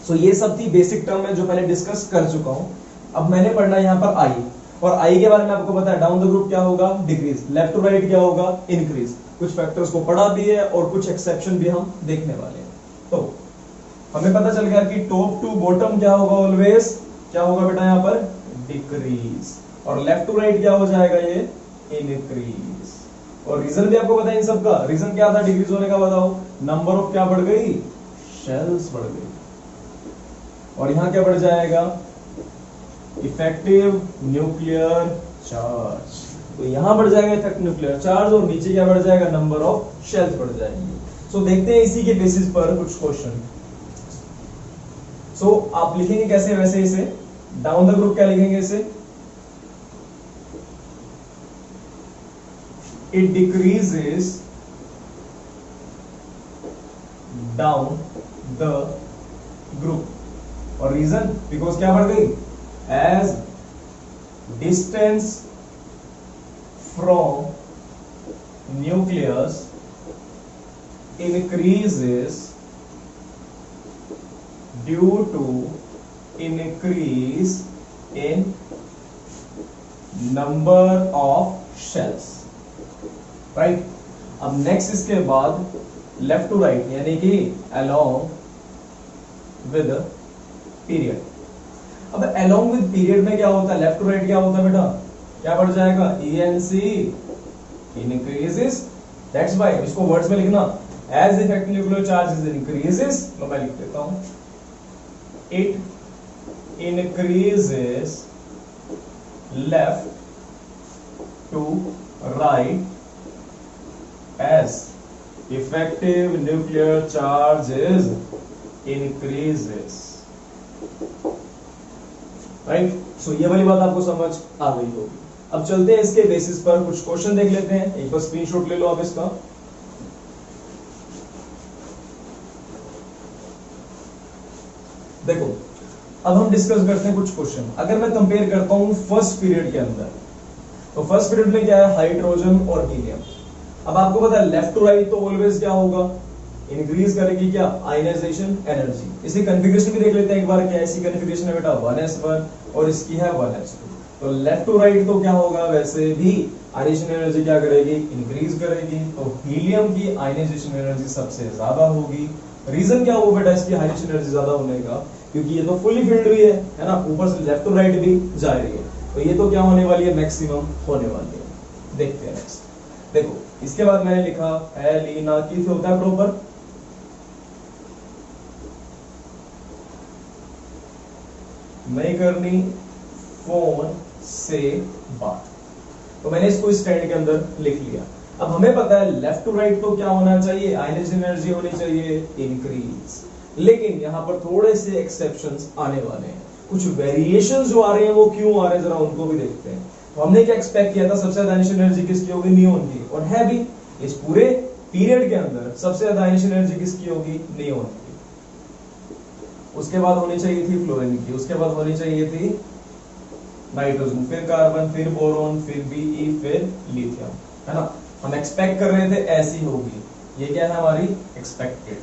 सो ये सब थी बेसिक टर्म है जो पहले डिस्कस कर चुका हूं। अब मैंने पढ़ना है यहाँ पर I, और I के बारे में आपको पता है डाउन द ग्रुप क्या होगा? डिक्रीज। लेफ्ट टू राइट क्या होगा? इंक्रीज। कुछ फैक्टर्स को पढ़ा भी है और कुछ एक्सेप्शन भी हम देखने वाले हैं। तो हमें पता चल गया कि टॉप टू बॉटम क्या होगा? ऑलवेज क्या होगा बेटा? यहाँ पर डिक्रीज। और लेफ्ट टू राइट क्या हो जाएगा? ये इंक्रीज। और रीजन भी आपको पता है इन सब का। रीजन क्या था डिक्रीज होने का? बताओ। नंबर ऑफ क्या बढ़ गई? शेल्स बढ़ गई। और यहां क्या बढ़ जाएगा? Effective nuclear charge. तो यहां बढ़ जाएगा इफेक्टिव न्यूक्लियर चार्ज और नीचे क्या बढ़ जाएगा, नंबर ऑफ शेल्स बढ़ जाएंगे। सो देखते हैं इसी के बेसिस पर कुछ क्वेश्चन। सो आप लिखेंगे कैसे, वैसे इसे डाउन द ग्रुप क्या लिखेंगे इसे, it decreases down the group. और रीजन, बिकॉज क्या बढ़ गई, as distance from nucleus increases due to increase in number of shells, right? अब नेक्स्ट इसके बाद लेफ्ट टू राइट यानी कि along with पीरियड। अब along with पीरियड में क्या होता है, लेफ्ट टू राइट क्या होता है बेटा, क्या बढ़ जाएगा, ENC increases, that's why इसको वर्ड्स में लिखना, as the effective nuclear charge increases, तो मैं लिख देता हूं, it increases left to right as effective nuclear charge increases, right? So ये वाली बात आपको समझ आ गई होगी। अब चलते हैं इसके बेसिस पर कुछ क्वेश्चन देख लेते हैं। एक बार स्क्रीनशॉट ले लो आप इसका। देखो अब हम डिस्कस करते हैं कुछ क्वेश्चन। अगर मैं कंपेयर करता हूं फर्स्ट पीरियड के अंदर, तो फर्स्ट पीरियड में क्या है, हाइड्रोजन और हीलियम। अब आपको पता है लेफ्ट टू राइट तो ऑलवेज क्या होगा, इंक्रीज करेगी क्या, आयनाइजेशन एनर्जी। इसी कॉन्फ़िगरेशन भी देख लेते हैं एक बार, क्या ऐसी कॉन्फ़िगरेशन है बेटा 1s1 और इसकी है 1s2। तो लेफ्ट टू राइट तो क्या होगा, वैसे भी आयनाइजेशन एनर्जी क्या करेगी, इंक्रीज करेगी। तो हीलियम की आयनाइजेशन एनर्जी सबसे ज्यादा होगी। रीजन क्या होगा बेटा इसकी आयनाइजेशन एनर्जी ज्यादा होने का, क्योंकि ये तो फुली फिल्ड भी है ना, ऊपर से लेफ्ट टू राइट भी जा रही है, तो ये तो क्या होने वाली है, मैक्सिमम होने वाली है। देखते हैं नेक्स्ट। देखो इसके बाद मैंने लिखा एलिना की होता है प्रॉपर, नहीं करनी फोन से बात, तो मैंने इसको स्टैंड के अंदर लिख लिया। अब हमें पता है लेफ्ट टू राइट तो क्या होना चाहिए, आयनाइजेशन एनर्जी होनी चाहिए इंक्रीज, लेकिन यहां पर थोड़े से एक्सेप्शंस आने वाले हैं। कुछ वेरिएशंस जो आ रहे हैं वो क्यों आ रहे हैं, जरा उनको भी देखते हैं। तो हमने क्या एक्सपेक्ट किया था, सबसे ज्यादा आयनाइजेशन एनर्जी किसकी होगी, नियोन की, और है भी। इस पूरे पीरियड के अंदर सबसे ज्यादा आयनाइजेशन एनर्जी किसकी होगी, नियोन की। उसके बाद होनी चाहिए थी फ्लोरीन की, उसके बाद होनी चाहिए थी नाइट्रोजन, फिर कार्बन, फिर बोरोन, फिर बीई, फिर लिथियम, है ना। हम एक्सपेक्ट कर रहे थे ऐसी होगी, ये क्या है हमारी एक्सपेक्टेड।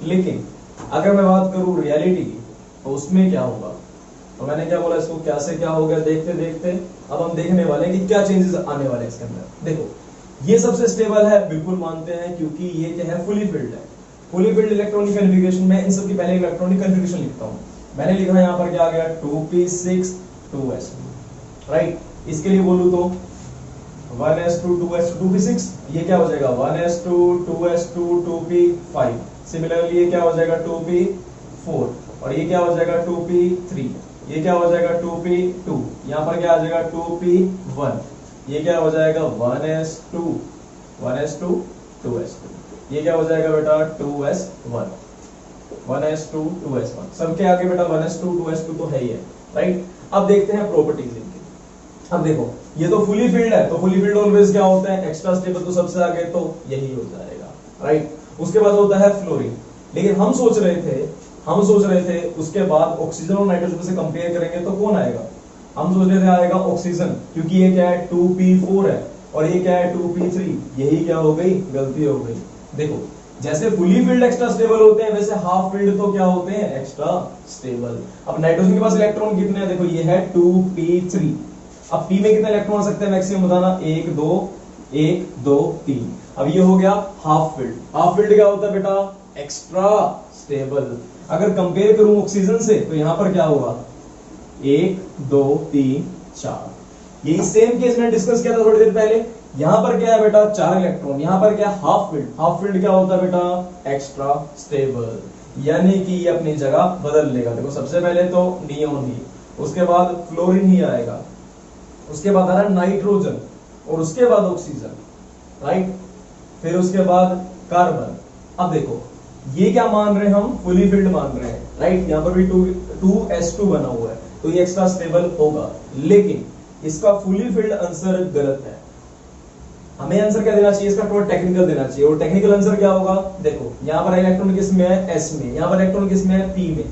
लेकिन अगर मैं बात करूं रियलिटी की, तो उसमें क्या होगा, तो मैंने क्या बोला, इसको क्या से क्या हो गया, देखते देखते अब हम देखने वाले हैं कि क्या चेंजेस आने वाले हैं इसके अंदर। देखो ये सबसे स्टेबल है, बिल्कुल मानते हैं, क्योंकि ये क्या है, फुली फिल्ड है। फुली फिल्ड इलेक्ट्रॉनिक कन्फिगरेशन में इन सब की पहले इलेक्ट्रॉनिक कन्फिगरेशन लिखता हूं। मैंने लिखा यहाँ पर क्या आ गया, 2p6 2s2, राइट। इसके लिए बोलूं तो 1s2 2s2 2p6, ये क्या हो जाएगा 1s2 2s2 2p5। सिमिलरली ये क्या हो जाएगा 2p4, और ये क्या हो जाएगा 2p3, ये क्या हो जाएगा 2p2, यहाँ पर क्या आ जाएगा 2p1, ये क्या हो जाएगा 1s2 2s2, ये क्या हो जाएगा बेटा 2s1 1s2 2s1, सबके आगे बेटा 1s2 2s2 तो है ही है, राइट। अब देखते हैं प्रॉपर्टीज इनकी। अब देखो ये तो फुली फिल्ड है, तो फुली फिल्ड ऑलवेज क्या होता है, एक्स्ट्रा स्टेबल, तो सबसे आगे तो यही हो जाएगा, राइट। उसके बाद होता है फ्लोरीन, लेकिन हम सोच रहे थे उसके बाद ऑक्सीजन और नाइट्रोजन से कंपेयर करेंगे तो कौन आएगा, हम सोच रहे थे आएगा ऑक्सीजन, क्योंकि ये क्या है 2p4 है, और ये क्या है 2p3, यही क्या हो गई, गलती हो गई। देखो जैसे फुली फिल्ड एक्स्ट्रा स्टेबल होते हैं, वैसे हाफ फिल्ड तो क्या होते हैं, एक्स्ट्रा स्टेबल। अब नाइट्रोजन के पास इलेक्ट्रॉन कितने हैं, देखो ये है 2p3। अब p में कितने इलेक्ट्रॉन आ सकते हैं मैक्सिमम, बताना, 1 2 3। अब ये हो गया हाफ फिल्ड। हाफ फिल्ड क्या होता है बेटा, एक्स्ट्रा स्टेबल। अगर कंपेयर करूं ऑक्सीजन से, तो यहां पर क्या होगा 1 2 3 4। यही सेम केस में डिस्कस किया था थोड़ी देर पहले। यहां पर क्या है बेटा 4 इलेक्ट्रॉन, यहां पर क्या हाफ फिल्ड। हाफ फिल्ड क्या होता है बेटा, एक्स्ट्रा स्टेबल। यानी कि ये अपनी जगह बदल लेगा। देखो सबसे पहले तो नियोन ही, उसके बाद फ्लोरीन ही आएगा, उसके बाद आ रहा है नाइट्रोजन और उसके बाद ऑक्सीजन, राइट, फिर उसके बाद कार्बन। अब देखो ये क्या मान रहे हैं हम, फुली फिल्ड मान रहे हैं, राइट। यहाँ पर भी 2s2 बना हुआ है तो ये एक्स्ट्रा स्टेबल होगा, लेकिन इसका फुली फिल्ड आंसर गलत है। हमें आंसर क्या देना चाहिए, इसका थोड़ा टेक्निकल देना चाहिए। और टेक्निकल आंसर क्या होगा, देखो यहाँ पर इलेक्ट्रॉन किस में है, s में, यहाँ पर इलेक्ट्रॉन किस में है, p में,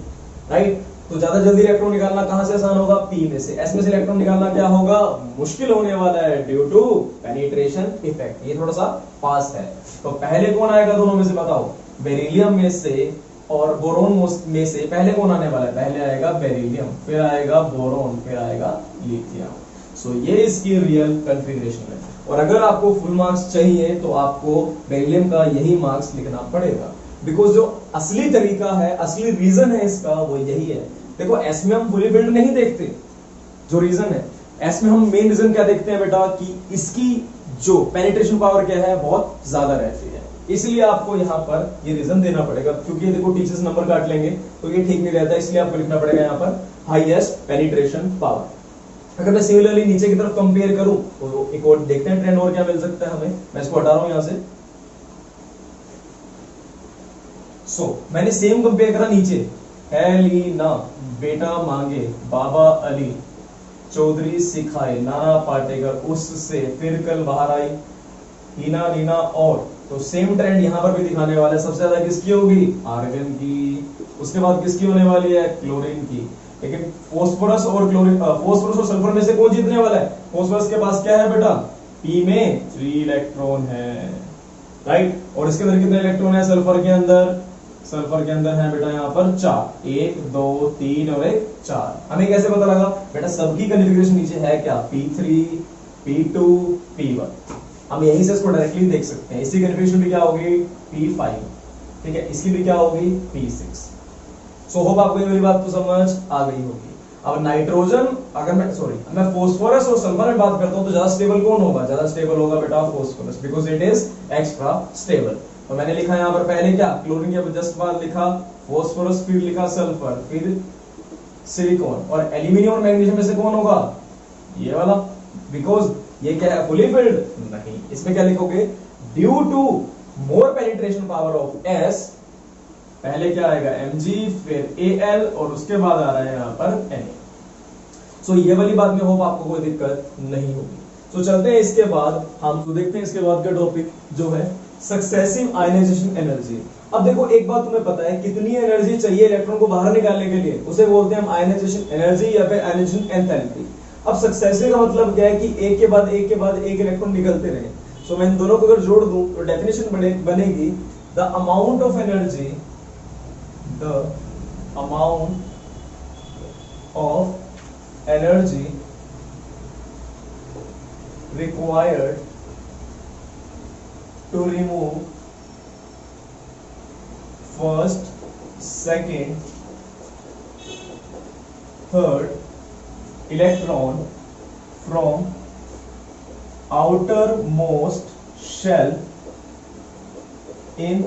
राइट। तो ज्यादा जल्दी इलेक्ट्रॉन निकालना कहां से आसान होगा, p में से। s में से इलेक्ट्रॉन निकालना क्या होगा, मुश्किल होने वाला है ड्यू टू पेनिट्रेशन इफेक्ट। ये थोड़ा सा पास है। तो पहले कौन आएगा दोनों में से बताओ, बेरिलियम में से और बोरोन में से पहले कौन आने वाला है, पहले आएगा बेरिलियम, फिर आएगा बोरोन, फिर आएगा लिथियम। सो ये इसकी रियल कॉन्फ़िगरेशन है। और अगर आपको फुल मार्क्स चाहिए तो आपको बेरिलियम का यही मार्क्स लिखना पड़ेगा, बिकॉज जो असली तरीका है, असली रीजन है इसका वो यही है। देखो एस में हम फुली फिल्ड नहीं देखते, जो रीजन है एस में हम मेन रीजन क्या देखते हैं बेटा, कि इसकी जो पेनिट्रेशन पावर क्या है बहुत ज्यादा रहती है। इसलिए आपको यहाँ पर ये रीजन देना पड़ेगा, क्योंकि देखो टीचर्स नंबर काट लेंगे तो ये ठीक नहीं रहता, इसलिए आपको लिखना पड़ेगा यहाँ पर हाईएस्ट पेनिट्रेशन पावर। अगर मैं सिमिलरली नीचे की तरफ कंपेयर करूं तो एक और देखते हैं ट्रेंड और क्या मिल सकता है हमें। मैं इसको हटा रहा हूं यहां से। मैंने सेम कंपेयर करा नीचे, एलिना बेटा मांगे, बाबा अली, चौधरी सिखाए, नाना पाटेकर उससे, फिर कल बाहर आई, हीना नीना और। तो सेम ट्रेंड यहां पर भी दिखाने वाला है। सबसे ज्यादा किसकी होगी, आर्गन की, उसके बाद किसकी होने वाली है, क्लोरीन की। लेकिन फोस्फोरस और क्लोरीन, फोस्फोरस और सल्फर में से कौन जीतने वाला है, फोस्फोरस के पास क्या है बेटा, p में 3 इलेक्ट्रॉन है, राइट। और इसके अंदर कितने इलेक्ट्रॉन है, सल्फर के अंदर, सल्फर के अंदर है बेटा यहाँ पर 4, 1 2 3 और 1 4। हमें कैसे पता लगा बेटा, सबकी कॉन्फ़िगरेशन नीचे है क्या, p3 p2 p1। हम यहीं से इसको डायरेक्टली देख सकते हैं। इसकी कॉन्फ़िगरेशन भी क्या होगी, p5, ठीक है, इसकी भी क्या होगी, p6। सो होप आपको ये मेरी बात तो समझ आ गई होगी। अब नाइट्रोजन, अगर मैं फोस्फोरस और सल्फर में बात करता हूं तो ज्यादा स्टेबल कौन होगा, ज्यादा स्टेबल होगा बेटा phosphorus, because it is extra stable. तो मैंने लिखा यहाँ पर पहले क्या, क्लोरीन के जस्ट बाद लिखा फोस्फोरस, फिर लिखा सल्फर, फिर सिलिकॉन। और एल्यूमिनियम और मैग्नीशियम में से कौन होगा, ये वाला, बिकॉज ये क्या है, फुली फिल्ड नहीं। इसमें क्या लिखोगे, due to more penetration power of s, पहले क्या आएगा Mg, फिर Al और उसके बाद आ रहा है यहाँ पर Na। सो ये वाली बात में होप आपको कोई दिक्कत नहीं होगी। तो चलते हैं इसके बाद, हम तो देखते हैं इसके बाद का टॉपिक जो है सक्सेसिव आयनाइजेशन एनर्जी। अब देखो एक बात तुम्हें पता है, कितनी एनर्जी चाहिए इलेक्ट्रॉन को बाहर निकालने के लिए, उसे बोलते हैं हम आयनाइजेशन एनर्जी या फिर आयनाइजेशन एंथैल्पी। अब सक्सेसिव का मतलब क्या है कि एक के बाद एक के बाद एक इलेक्ट्रॉन निकलते रहे। सो मैं इन दोनों को अगर जोड़ दूं तो डेफिनेशन बनेगी the amount of energy, the amount of energy required to remove first, second, third electron from outermost shell in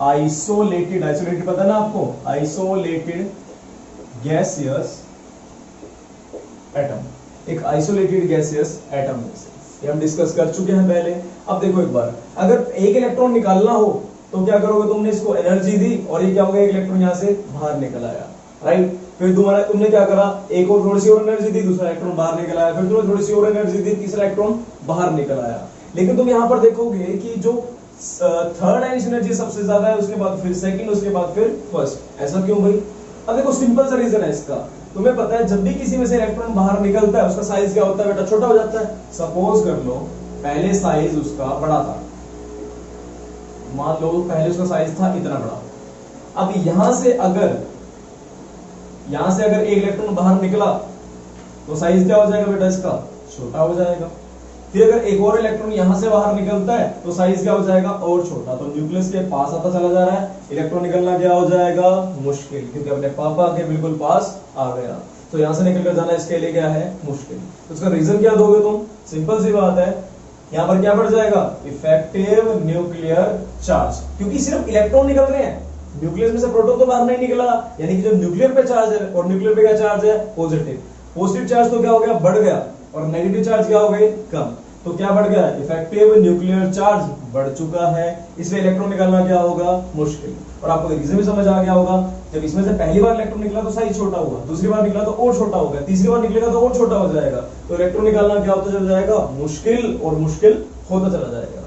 isolated पता ना आपको, आइसोलेटेड गैसियस एटम, एक आइसोलेटेड गैसियस एटम ये हम डिस्कस कर चुके हैं पहले। अब देखो एक बार, अगर एक इलेक्ट्रॉन निकालना हो तो क्या करोगे, तुमने इसको एनर्जी दी और ये क्या होगा, एक इलेक्ट्रॉन यहां से बाहर निकल आया, राइट। फिर तुमने क्या करा, एक और थोड़ी सी और एनर्जी दी, दूसरा इलेक्ट्रॉन बाहर निकल आया, फिर तुमने थोड़ी सी और एनर्जी दी, तीसरा इलेक्ट्रॉन बाहर निकल आया। लेकिन तुम यहां पर देखोगे कि जो थर्ड एनर्जी सबसे ज्यादा है, उसके बाद फिर सेकंड, उसके बाद फिर फर्स्ट। ऐसा क्यों भाई, अब देखो सिंपल सा रीजन है इसका। तुम्हें पता है जब भी किसी में से इलेक्ट्रॉन बाहर निकलता है उसका साइज क्या होता है बेटा, छोटा हो जाता है। सपोज कर लो पहले साइज उसका बड़ा था, मान लो पहले उसका साइज था इतना बड़ा। अब यहां से अगर एक इलेक्ट्रॉन बाहर निकला तो साइज क्या हो जाएगा बेटा, इसका छोटा हो जाएगा। फिर अगर एक और इलेक्ट्रॉन यहां से बाहर निकलता है तो साइज क्या हो जाएगा, और छोटा। तो न्यूक्लियस के पास आता चला जा रहा है, इलेक्ट्रॉन निकलना क्या हो जाएगा, मुश्किल, क्योंकि अपने पापा के बिल्कुल पास आ गया। तो यहां से निकलकर जाना इसके लिए क्या है, मुश्किल। तो इसका रीजन क्या दोगे तुम, सिंपल सी बात है, यहां पर क्या बढ़ जाएगा, इफेक्टिव न्यूक्लियर चार्ज, क्योंकि सिर्फ इलेक्ट्रॉन निकल रहे हैं, न्यूक्लियस में से प्रोटॉन तो बाहर नहीं निकला, यानी कि जो न्यूक्लियर पे चार्ज है, और न्यूक्लियर पे क्या चार्ज है, पॉजिटिव। पॉजिटिव चार्ज तो क्या हो गया, बढ़ गया, और नेगेटिव चार्ज क्या हो गए, कम। तो क्या बढ़ गया, इफेक्टिव न्यूक्लियर चार्ज बढ़ चुका है, इसलिए इलेक्ट्रॉन निकालना क्या होगा, मुश्किल। और आपको रीजन भी समझ आ गया होगा, जब इसमें से पहली बार इलेक्ट्रॉन निकला तो साइज छोटा हुआ, दूसरी बार निकला तो और छोटा होगा, तीसरी बार निकलेगा तो और छोटा हो जाएगा, तो इलेक्ट्रॉन निकालना क्या होता चला जाएगा, मुश्किल, और मुश्किल होता चला जाएगा,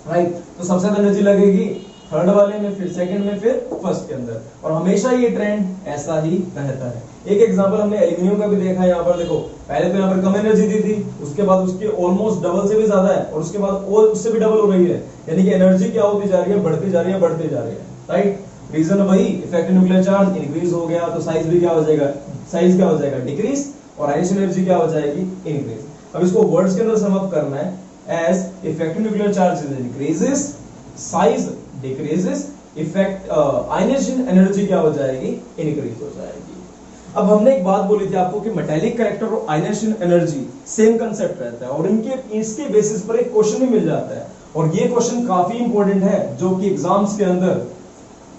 राइट। तो सबसे ज्यादा एनर्जी लगेगी थर्ड वाले में, फिर सेकंड में, फिर फर्स्ट के अंदर, और हमेशा ये ट्रेंड ऐसा ही रहता है। एक एग्जांपल हमने एल्यूमिनियम का भी देखा है, यहाँ पर देखो, पहले तो यहाँ पर कम एनर्जी दी थी, उसके बाद उसकी ऑलमोस्ट डबल से भी ज्यादा है, और उसके बाद और उससे भी डबल हो रही है, यानी कि एनर्जी क्या होती जा रही है, बढ़ती जा रही है, बढ़ती जा रही है, राइट। रीजन वही, इफेक्टिव न्यूक्लियर चार्ज इंक्रीज हो गया, तो साइज भी क्या हो जाएगा, साइज क्या हो जाएगा, डिक्रीज, और आइनेशन एनर्जी क्या हो जाएगी, इंक्रीज। अब इसको वर्ड्स के अंदर सम अप करना है, as effective nuclear charge increases, size decreases, effect ionization energy क्या हो जाएगी, increase हो जाएगी। अब हमने एक बात बोली थी आपको कि मेटेलिक कैरेक्टर और आयनाइजेशन एनर्जी सेम कंसेप्ट रहता है, और इनके इसके बेसिस पर एक क्वेश्चन भी मिल जाता है, और ये क्वेश्चन काफी इंपॉर्टेंट है, जो कि एग्जाम्स के अंदर,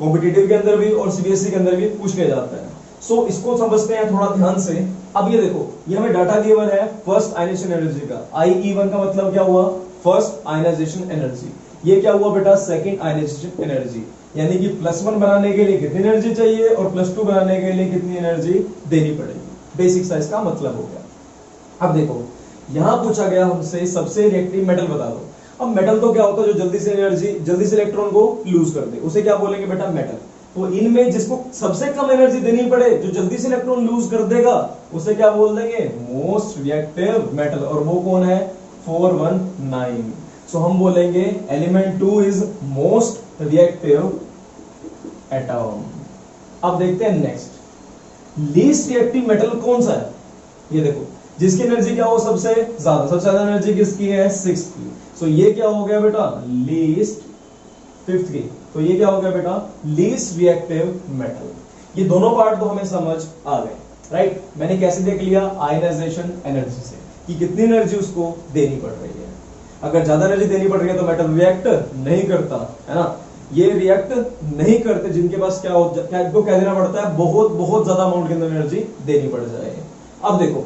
कॉम्पिटिटिव के अंदर भी और सीबीएसई के अंदर भी पूछ लिया जाता है। सो इसको समझते हैं थोड़ा ध्यान से। अब ये देखो, ये हमें डाटा गिवन है फर्स्ट आयनाइजेशन एनर्जी का, IE1 का मतलब क्या हुआ, फर्स्ट आयनाइजेशन एनर्जी। ये क्या हुआ बेटा, सेकंड आयनाइजेशन एनर्जी, यानी कि +1 बनाने के लिए कितनी एनर्जी चाहिए, और +2 बनाने के लिए कितनी एनर्जी देनी पड़ेगी। बेसिक साइज का मतलब हो गया। अब देखो, यहां पूछा गया हमसे सबसे रिएक्टिव मेटल बता दो। अब मेटल तो क्या होता है, जो जल्दी से इलेक्ट्रॉन को लूज कर दे, उसे क्या बोलेंगे बेटा, मेटल। तो इनमें जिसको सबसे कम एनर्जी देनी पड़े, जो जल्दी से इलेक्ट्रॉन लूज कर देगा, उसे क्या बोल देंगे, मोस्ट रिएक्टिव मेटल, और वो कौन है, 419। सो हम बोलेंगे element 2 is most reactive atom. अब देखते हैं नेक्स्ट, लीस्ट रिएक्टिव मेटल कौन सा है, ये देखो, जिसकी एनर्जी क्या हो, सबसे ज्यादा एनर्जी किसकी है, 6 की। सो ये क्या हो गया बेटा, लीस्ट, 5th की, तो ये क्या हो गया बेटा, लीस्ट रिएक्टिव मेटल। ये दोनों पार्ट तो हमें समझ आ गए, राइट। मैंने कैसे देख लिया, आयनाइजेशन एनर्जी से, कि कितनी एनर्जी उसको देनी पड़ रही है। अगर ज्यादा एनर्जी देनी पड़ रही है तो मेटल रिएक्ट नहीं करता, है ना, ये रिएक्ट नहीं करते, जिनके पास क्या इनको कह देना पड़ता है, बहुत ज्यादा अमाउंट के अंदर एनर्जी देनी पड़ जाए। अब देखो,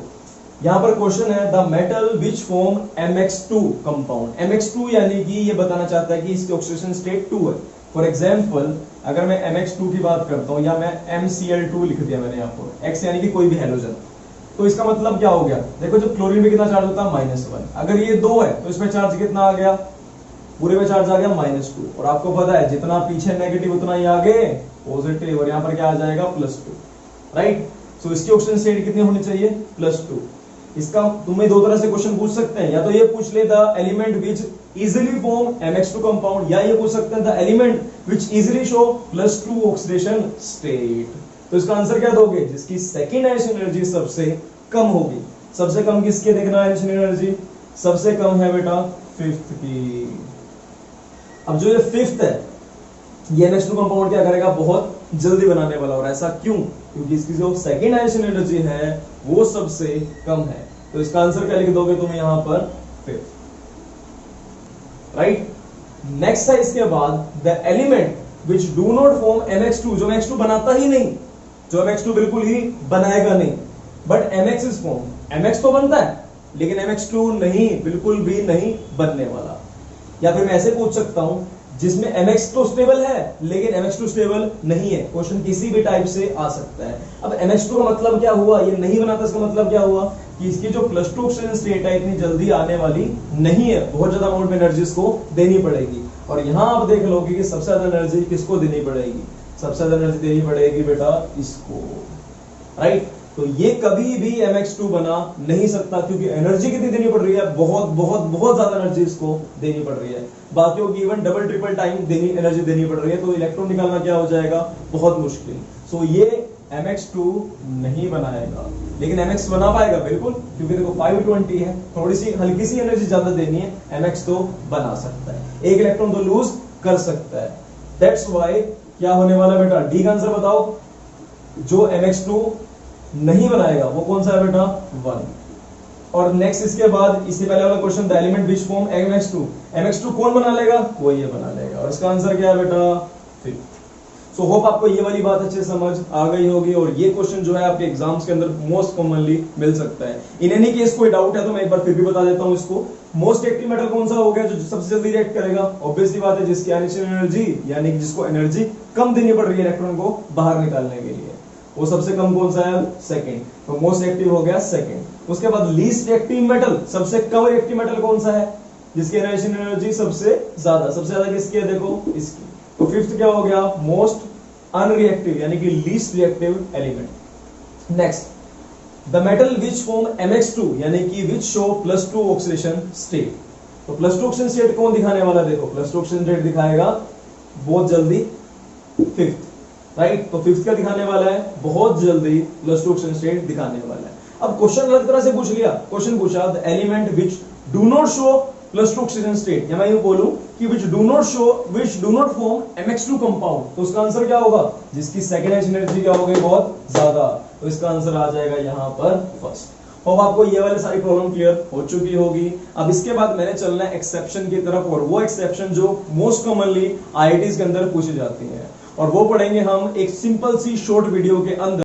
यहां पर क्वेश्चन है, the metal which form MX2 compound. MX2 यानी कि ये बताना चाहता है कि इसकी ऑक्सीडेशन स्टेट 2 है। फॉर एग्जांपल, अगर मैं MX2 की बात करता हूं, या मैं MCl2 लिख दिया मैंने यहाँ पर, X यानी कि कोई भी हैलोजन, तो इसका मतलब क्या हो गया, देखो, जब क्लोरीन में कितना चार्ज होता है, -1। अगर ये 2 है तो इसमें चार्ज कितना आ गया, पूरे में चार्ज आ गया -2, और आपको पता है जितना पीछे नेगेटिव उतना ही आगे पॉजिटिव, और यहाँ पर क्या आ जाएगा, +2, राइट। सो इसकी ऑक्सीजन स्टेट कितनी होनी चाहिए, +2। इसका तुम्हें दो तरह से क्वेश्चन पूछ सकते हैं, या तो ये पूछ ले, the element which easily form MX2 compound, या ये पूछ सकते हैं, the element which easily show +2 oxidation state. तो इसका आंसर क्या दोगे, जिसकी सेकंड आयनाइजेशन एनर्जी सबसे कम होगी। सबसे कम किसकी देखना, आयनाइजेशन एनर्जी सबसे कम है बेटा 5th की। अब जो ये 5th है, ये MX2 कंपाउंड क्या करेगा, बहुत जल्दी बनाने वाला, और ऐसा क्यों, क्योंकि इसकी जो सेकंड आयनाइजेशन एनर्जी है वो सबसे कम है। तो इसका आंसर क्या लिख दोगे तुम यहां पर, 5th, राइट। नेक्स्ट है इसके बाद, the element which do not form MX2, जो MX2 बनाता ही नहीं, जो MX2 बिल्कुल ही बनाएगा नहीं, but MX is form. MX तो बनता है, लेकिन MX2 नहीं, बिल्कुल भी नहीं बनने वाला। या फिर मैं ऐसे पूछ सकता हूं, जिसमें MX तो स्टेबल है लेकिन MX2 स्टेबल नहीं है। क्वेश्चन किसी भी टाइप से आ सकता है। अब MX2 का मतलब क्या हुआ, ये नहीं बनाता, इसका मतलब क्या हुआ कि इसकी जो +2 ऑक्सीजन स्टेट है इतनी जल्दी आने वाली नहीं है, बहुत ज्यादा अमाउंट में एनर्जी इसको देनी पड़ेगी। और यहां आप देख लोगे कि सबसे ज्यादा एनर्जी किसको देनी पड़ेगी, सबसे ज्यादा एनर्जी देनी पड़ेगी बेटा इसको, राइट। तो ये कभी भी MX2 बना नहीं सकता, क्योंकि एनर्जी कितनी देनी पड़ रही है, बहुत ज्यादा एनर्जी इसको देनी पड़ रही है। बाकियों की even double triple time energy देनी पड़ रही है, तो इलेक्ट्रॉन निकालना क्या हो जाएगा, बहुत मुश्किल। सो ये MX2 नहीं बनाएगा, लेकिन MX बना पाएगा बिल्कुल, क्योंकि देखो 520 है, थोड़ी सी हल्की सी एनर्जी ज्यादा देनी है, MX तो बना सकता है, एक इलेक्ट्रॉन तो लूज कर सकता है। दैट्स व्हाई क्या होने वाला बेटा, डी का आंसर बताओ। जो MX2 नहीं बनाएगा वो कौन सा है बेटा, 1। और नेक्स्ट इसके बाद, इससे पहले वाला question, the element which form MX2 कौन बना लेगा, वो ये बना लेगा, और इसका आंसर क्या है बेटा, 5। सो होप आपको ये वाली बात अच्छे समझ आ गई होगी और ये क्वेश्चन जो है आपके एग्जाम्स के अंदर मोस्ट कॉमनली मिल सकता है। इन एनी केस कोई डाउट है तो मैं एक बार फिर भी बता देता हूं इसको। मोस्ट एक्टिव मेटल कौन सा हो गया जो सबसे जल्दी रिएक्ट करेगा? ऑब्वियसली बात है जिसकी इनिशियल एनर्जी यानी कि जिसको एनर्जी कम देनी पड़ रही है इलेक्ट्रॉन को बाहर निकालने के लिए, वो सबसे कम कौन सा है? सेकंड। तो मोस्ट एक्टिव हो गया सेकंड। उसके बाद लीस्ट एक्टिव मेटल, सबसे कम रिएक्टिव मेटल कौन सा है? जिसकी इनिशियल एनर्जी सबसे ज्यादा किसकी है? देखो इसकी। तो फिफ्थ क्या हो गया? मोस्ट अनरिएक्टिव यानी कि least reactive element. Next the metal which form MX2 यानी कि विच शो +2 ऑक्सीडेशन स्टेट। तो +2 ऑक्सीडेशन स्टेट कौन दिखाने वाला? देखो +2 ऑक्सीडेशन स्टेट दिखाएगा बहुत जल्दी फिफ्थ, राइट। तो फिफ्थ क्या दिखाने वाला है? बहुत जल्दी +2 ऑक्सीडेशन स्टेट दिखाने वाला है। अब क्वेश्चन अलग तरह से पूछ लिया, क्वेश्चन पूछा the element which do not show +2 oxygen state, या मैं यूं बोलूं कि which do not form MX2 compound, तो उसका आंसर क्या होगा? जिसकी सेकंड एनर्जी क्या हो गई? बहुत ज्यादा। तो इसका आंसर आ जाएगा यहां पर फर्स्ट। होप आपको ये वाली सारी प्रॉब्लम क्लियर हो चुकी होगी। अब इसके बाद मैंने चलना है एक्सेप्शन की तरफ, और वो एक्सेप्शन जो मोस्ट कॉमनली IITs के अंदर पूछी जाती है, और वो पढ़ेंगे हम एक सिंपल सी शॉर्ट वीडियो के अंदर।